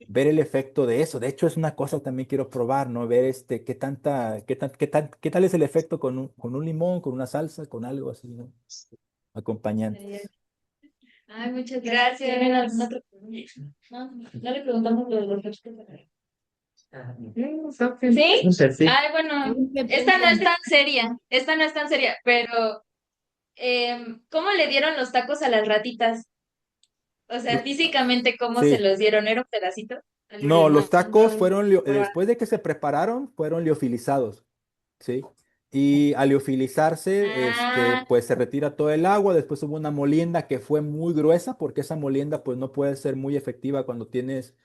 ver el efecto de eso. De hecho, es una cosa que también quiero probar, ¿no? Ver qué tal es el efecto con un limón, con una salsa, con algo así, ¿no? Acompañantes. Ay, muchas gracias. ¿Tienen alguna otra pregunta? No, no le preguntamos lo de los refrescos. ¿Sí? Sí. Ay, bueno, Pregunten, esta no es pregunten. tan seria, esta no es tan seria, pero ¿cómo le dieron los tacos a las ratitas? O sea, físicamente, ¿cómo se Sí. los dieron? ¿Era un pedacito? No, los tacos Probar. después de que se prepararon, fueron liofilizados, ¿sí? Y al liofilizarse, Ah, pues se retira todo el agua, después hubo una molienda que fue muy gruesa, porque esa molienda pues no puede ser muy efectiva cuando tienes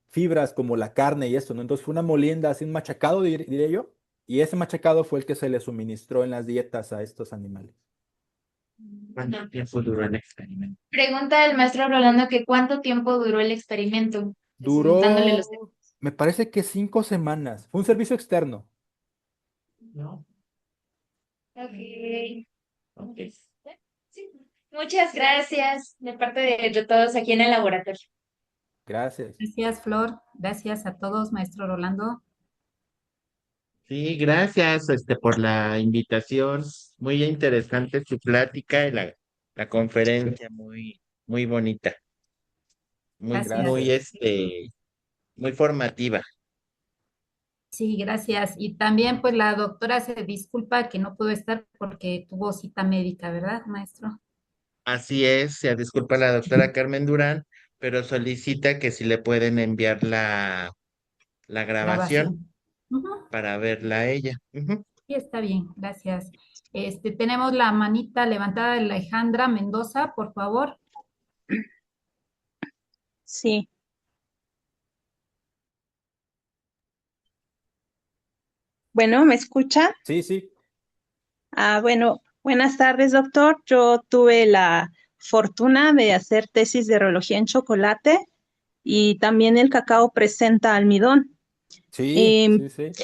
fibras como la carne y esto, ¿no? Entonces fue una molienda, así un machacado, diré yo, y ese machacado fue el que se le suministró en las dietas a estos animales. ¿cuánto tiempo duró el experimento? Pregunta el maestro Rolando que ¿cuánto tiempo duró el experimento? Dándole los Duró, me parece que 5 semanas, fue un servicio externo. No. Ok. Ok. Sí. Muchas gracias de parte de todos aquí en el laboratorio. Gracias. Gracias, Flor. Gracias a todos, maestro Rolando. Sí, gracias, por la invitación. Muy interesante su plática y la conferencia, muy bonita, Gracias. muy, Gracias. muy formativa. Sí, gracias. Y también, pues, la doctora se disculpa que no pudo estar porque tuvo cita médica, ¿verdad, maestro? Así es, se disculpa la doctora Carmen Durán, pero solicita que si le pueden enviar la grabación Grabación. Ujú. para verla a ella. Ujú. Sí, está bien, gracias. Tenemos la manita levantada de Alejandra Mendoza, por favor. Sí. Bueno, ¿me escucha? Sí, sí. Bueno, buenas tardes, doctor. Yo tuve la fortuna de hacer tesis de reología en chocolate y también el cacao presenta almidón. Sí, Em, sí, sí.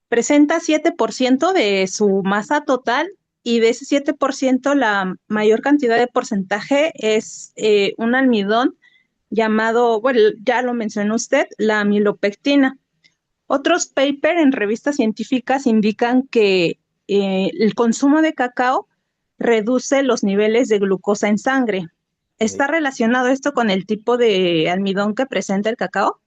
Presenta 7% de su masa total y de ese 7% la mayor cantidad de porcentaje es un almidón llamado, bueno, ya lo mencionó usted, la amilopectina. Otros papers en revistas científicas indican que el consumo de cacao reduce los niveles de glucosa en sangre. ¿Está Ok. relacionado esto con el tipo de almidón que presenta el cacao?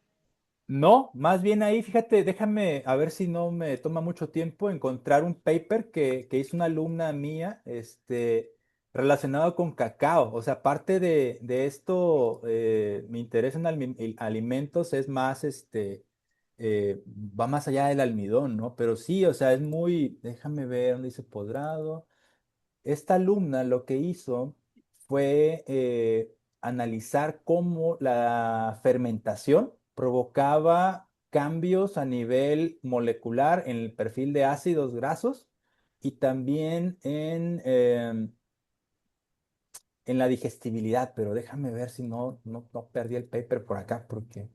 No, más bien ahí, fíjate, déjame a ver si no me toma mucho tiempo encontrar un paper que hizo una alumna mía, relacionado con cacao. O sea, parte de esto, mi interés en alimentos es más, va más allá del almidón, ¿no? Pero sí, o sea, es muy, déjame ver dónde dice Podrado. Esta alumna lo que hizo fue analizar cómo la fermentación provocaba cambios a nivel molecular en el perfil de ácidos grasos y también en la digestibilidad, pero déjame ver si no perdí el paper por acá, porque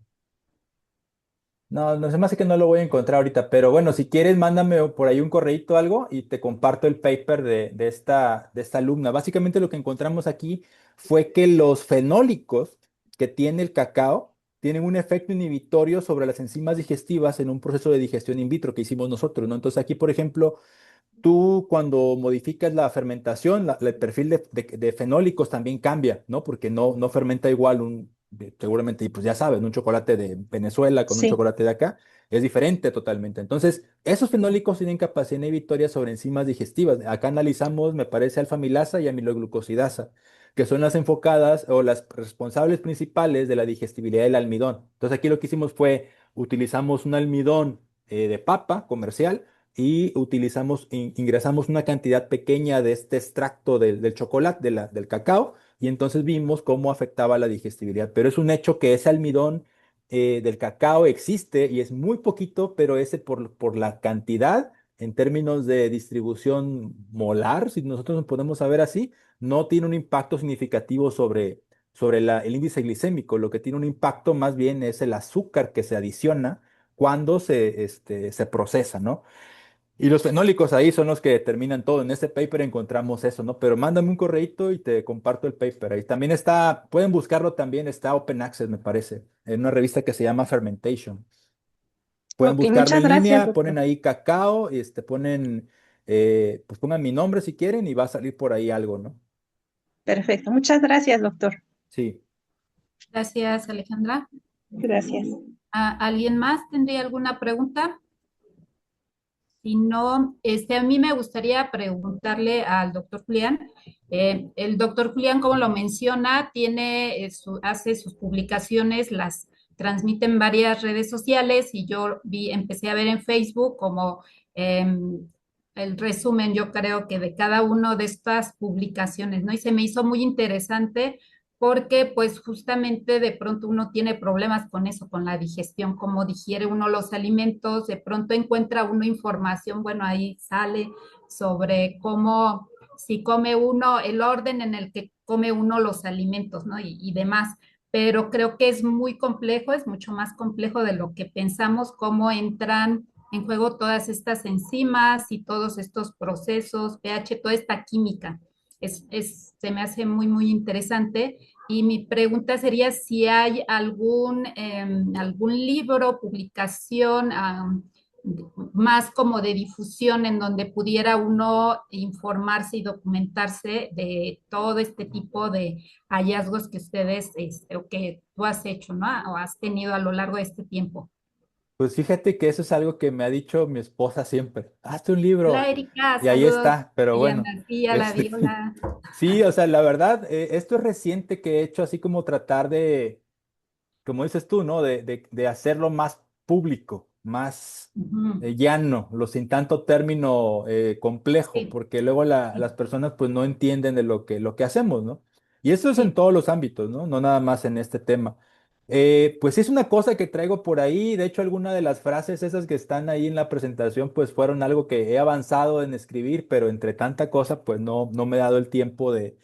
no, se me hace que no lo voy a encontrar ahorita, pero bueno, si quieres, mándame por ahí un correíto o algo y te comparto el paper de esta alumna. Básicamente lo que encontramos aquí fue que los fenólicos que tiene el cacao tienen un efecto inhibitorio sobre las enzimas digestivas en un proceso de digestión in vitro que hicimos nosotros, ¿no? Entonces aquí, por ejemplo, tú cuando modificas la fermentación, el perfil de fenólicos también cambia, ¿no? Porque no fermenta igual seguramente, y pues ya sabes, un chocolate de Venezuela con un Sí. chocolate de acá es diferente totalmente. Entonces, esos fenólicos tienen capacidad inhibitoria sobre enzimas digestivas. Acá analizamos, me parece, alfamilasa y amiloglucosidasa, que son las enfocadas o las responsables principales de la digestibilidad del almidón. Entonces, aquí lo que hicimos fue, utilizamos un almidón de papa comercial y ingresamos una cantidad pequeña de este extracto del chocolate, del cacao, y entonces vimos cómo afectaba la digestibilidad. Pero es un hecho que ese almidón del cacao existe y es muy poquito, pero ese por la cantidad, en términos de distribución molar, si nosotros nos podemos saber así, no tiene un impacto significativo sobre el índice glicémico. Lo que tiene un impacto más bien es el azúcar que se adiciona cuando se procesa, ¿no? Y los fenólicos ahí son los que determinan todo. En este paper encontramos eso, ¿no? Pero mándame un correíto y te comparto el paper. Ahí también está, pueden buscarlo también, está Open Access, me parece, en una revista que se llama Fermentation. Pueden Ok, buscarlo muchas en gracias, línea, doctor. ponen ahí cacao y pues pongan mi nombre si quieren y va a salir por ahí algo, ¿no? Perfecto. Muchas gracias, doctor. Sí. Gracias, Alejandra. Gracias. ¿Alguien más tendría alguna pregunta? Si no, a mí me gustaría preguntarle al doctor Julián. El doctor Julián, como lo menciona, hace sus publicaciones, las transmite en varias redes sociales y yo empecé a ver en Facebook como el resumen, yo creo que de cada una de estas publicaciones, ¿no? Y se me hizo muy interesante porque pues justamente de pronto uno tiene problemas con eso, con la digestión, cómo digiere uno los alimentos, de pronto encuentra uno información, bueno, ahí sale sobre cómo, si come uno, el orden en el que come uno los alimentos, ¿no? Y demás. Pero creo que es muy complejo, es mucho más complejo de lo que pensamos, cómo entran en juego todas estas enzimas y todos estos procesos, pH, toda esta química. Se me hace muy, muy interesante. Y mi pregunta sería si hay algún libro, publicación más como de difusión en donde pudiera uno informarse y documentarse de todo este tipo de hallazgos que ustedes o que tú has hecho, ¿no? O has tenido a lo largo de este tiempo. Pues fíjate que eso es algo que me ha dicho mi esposa siempre. Hazte un Hola libro. Erika, Y ahí saludos. está, pero Ella bueno. García, la Este, Viola. sí, o sea, la verdad, esto es reciente que he hecho así como tratar de, como dices tú, ¿no? De hacerlo más público, más Ujú. llano, sin tanto término complejo, Sí, porque luego sí, las personas pues no entienden de lo que hacemos, ¿no? Y eso es en sí. todos los ámbitos, ¿no? No nada más en este tema. Pues es una cosa que traigo por ahí, de hecho alguna de las frases esas que están ahí en la presentación pues fueron algo que he avanzado en escribir, pero entre tanta cosa pues no me he dado el tiempo de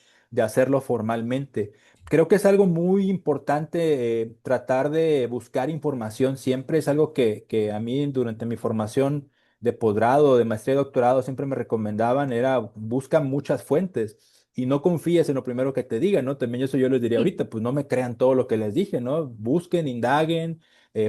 hacerlo formalmente. Creo que es algo muy importante tratar de buscar información siempre. Es algo que a mí durante mi formación de posgrado, de maestría y doctorado siempre me recomendaban, era busca muchas fuentes y no confíes en lo primero que te digan, ¿no? También eso yo les diría Sí. ahorita, pues no me crean todo lo que les dije, ¿no? Busquen, indaguen,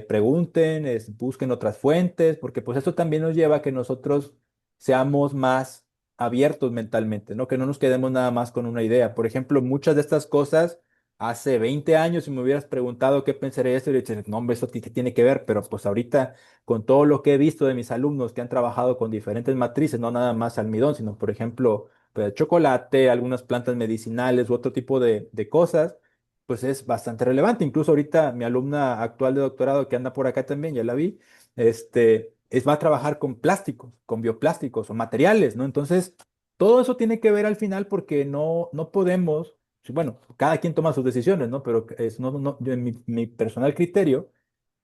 pregunten, busquen otras fuentes, porque pues eso también nos lleva a que nosotros seamos más abiertos mentalmente, ¿no? Que no nos quedemos nada más con una idea. Por ejemplo, muchas de estas cosas hace 20 años, si me hubieras preguntado qué pensaría de esto, yo diría, no, hombre, eso qué tiene que ver, pero pues ahorita con todo lo que he visto de mis alumnos que han trabajado con diferentes matrices, no nada más almidón, sino por ejemplo, pues, chocolate, algunas plantas medicinales u otro tipo de cosas, pues es bastante relevante. Incluso ahorita mi alumna actual de doctorado que anda por acá también, ya la vi, va a trabajar con plásticos, con bioplásticos o materiales, ¿no? Entonces, todo eso tiene que ver al final porque no podemos. Sí, bueno, cada quien toma sus decisiones, ¿no? Pero yo en mi personal criterio,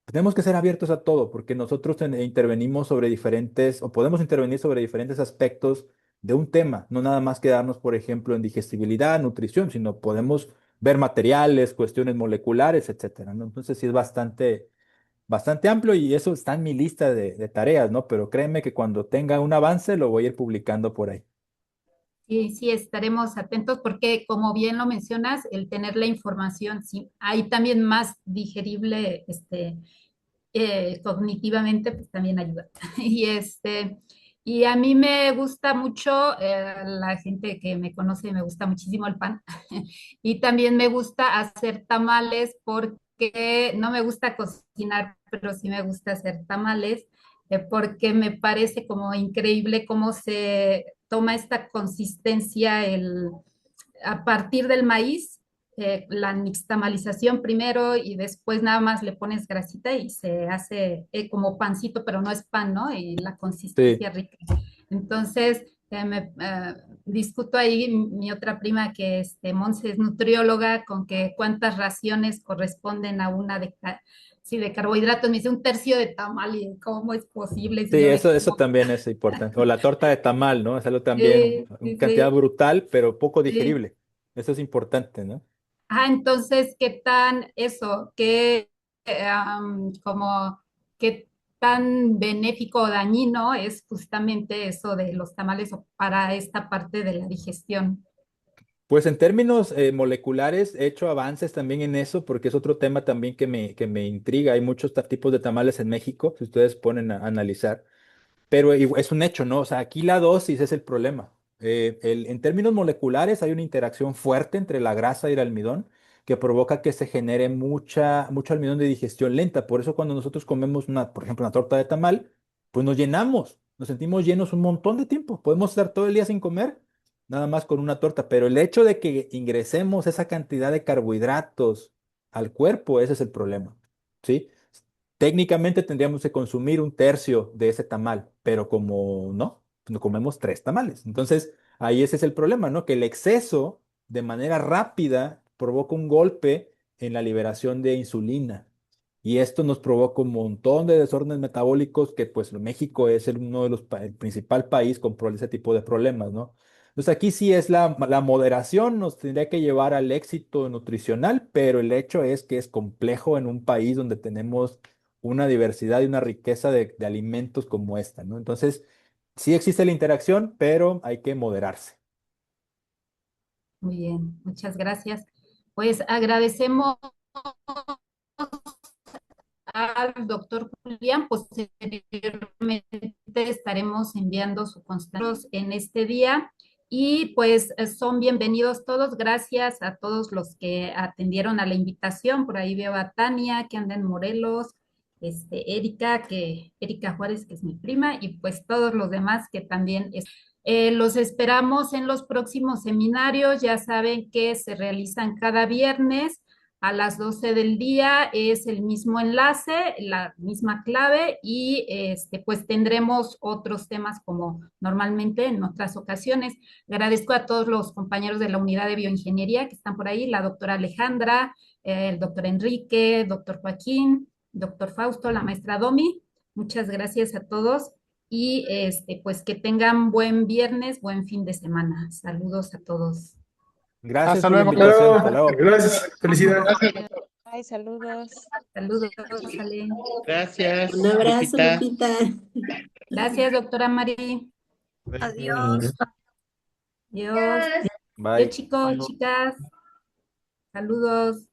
tenemos que ser abiertos a todo, porque nosotros intervenimos sobre diferentes, o podemos intervenir sobre diferentes aspectos de un tema, no nada más quedarnos, por ejemplo, en digestibilidad, nutrición, sino podemos ver materiales, cuestiones moleculares, etcétera, ¿no? Entonces sí es bastante amplio y eso está en mi lista de tareas, ¿no? Pero créeme que cuando tenga un avance lo voy a ir publicando por ahí. Sí, sí, estaremos atentos porque, como bien lo mencionas, el tener la información, sí, hay también más digerible, cognitivamente, pues también ayuda. Y y a mí me gusta mucho, la gente que me conoce, me gusta muchísimo el pan. Y también me gusta hacer tamales porque no me gusta cocinar, pero sí me gusta hacer tamales, porque me parece como increíble cómo se toma esta consistencia a partir del maíz, la nixtamalización primero y después nada más le pones grasita y se hace como pancito, pero no es pan, ¿no? Y la Sí. consistencia rica. Entonces, discuto ahí mi otra prima que Monse es nutrióloga con que cuántas raciones corresponden a una sí, de carbohidratos. Me dice un tercio de tamal y cómo es posible si Sí, yo de eso como. también es importante. O la torta de tamal, ¿no? Es algo también, Sí, una sí, cantidad sí, brutal, pero poco sí. digerible. Eso es importante, ¿no? Entonces, ¿qué tan eso? Como, qué tan benéfico o dañino es justamente eso de los tamales para esta parte de la digestión? Pues en términos moleculares, he hecho avances también en eso, porque es otro tema también que me intriga. Hay muchos tipos de tamales en México, si ustedes ponen a analizar. Pero es un hecho, ¿no? O sea, aquí la dosis es el problema. En términos moleculares hay una interacción fuerte entre la grasa y el almidón que provoca que se genere mucho almidón de digestión lenta. Por eso cuando nosotros comemos por ejemplo, una torta de tamal, pues nos llenamos, nos sentimos llenos un montón de tiempo. Podemos estar todo el día sin comer, nada más con una torta. Pero el hecho de que ingresemos esa cantidad de carbohidratos al cuerpo, ese es el problema, ¿sí? Técnicamente tendríamos que consumir un tercio de ese tamal, pero como no comemos tres tamales. Entonces, ahí ese es el problema, ¿no? Que el exceso de manera rápida provoca un golpe en la liberación de insulina. Y esto nos provoca un montón de desórdenes metabólicos que pues México es uno de el principal país con ese tipo de problemas, ¿no? Entonces aquí sí es la moderación, nos tendría que llevar al éxito nutricional, pero el hecho es que es complejo en un país donde tenemos una diversidad y una riqueza de alimentos como esta, ¿no? Entonces, sí existe la interacción, pero hay que moderarse. Muy bien, muchas gracias. Pues agradecemos al doctor Julián. Posteriormente estaremos enviando su constancia en este día y pues son bienvenidos todos. Gracias a todos los que atendieron a la invitación. Por ahí veo a Tania que anda en Morelos, Erika Juárez, que es mi prima, y pues todos los demás que también los esperamos en los próximos seminarios. Ya saben que se realizan cada viernes a las 12 del día, es el mismo enlace, la misma clave, y pues tendremos otros temas como normalmente en otras ocasiones. Agradezco a todos los compañeros de la unidad de bioingeniería que están por ahí, la doctora Alejandra, el doctor Enrique, doctor Joaquín, doctor Fausto, la maestra Domi. Muchas gracias a todos y pues que tengan buen viernes, buen fin de semana. Saludos a todos. Gracias Hasta por la luego. invitación. Hasta Claro, luego. gracias, felicidades. Gracias, doctor. Ay, saludos. Saludos, Ale. Gracias, Un abrazo, Lupita. Lupita. Gracias, doctora Mari. Adiós. Adiós. Bye. Adiós, chicos, chicas. Saludos.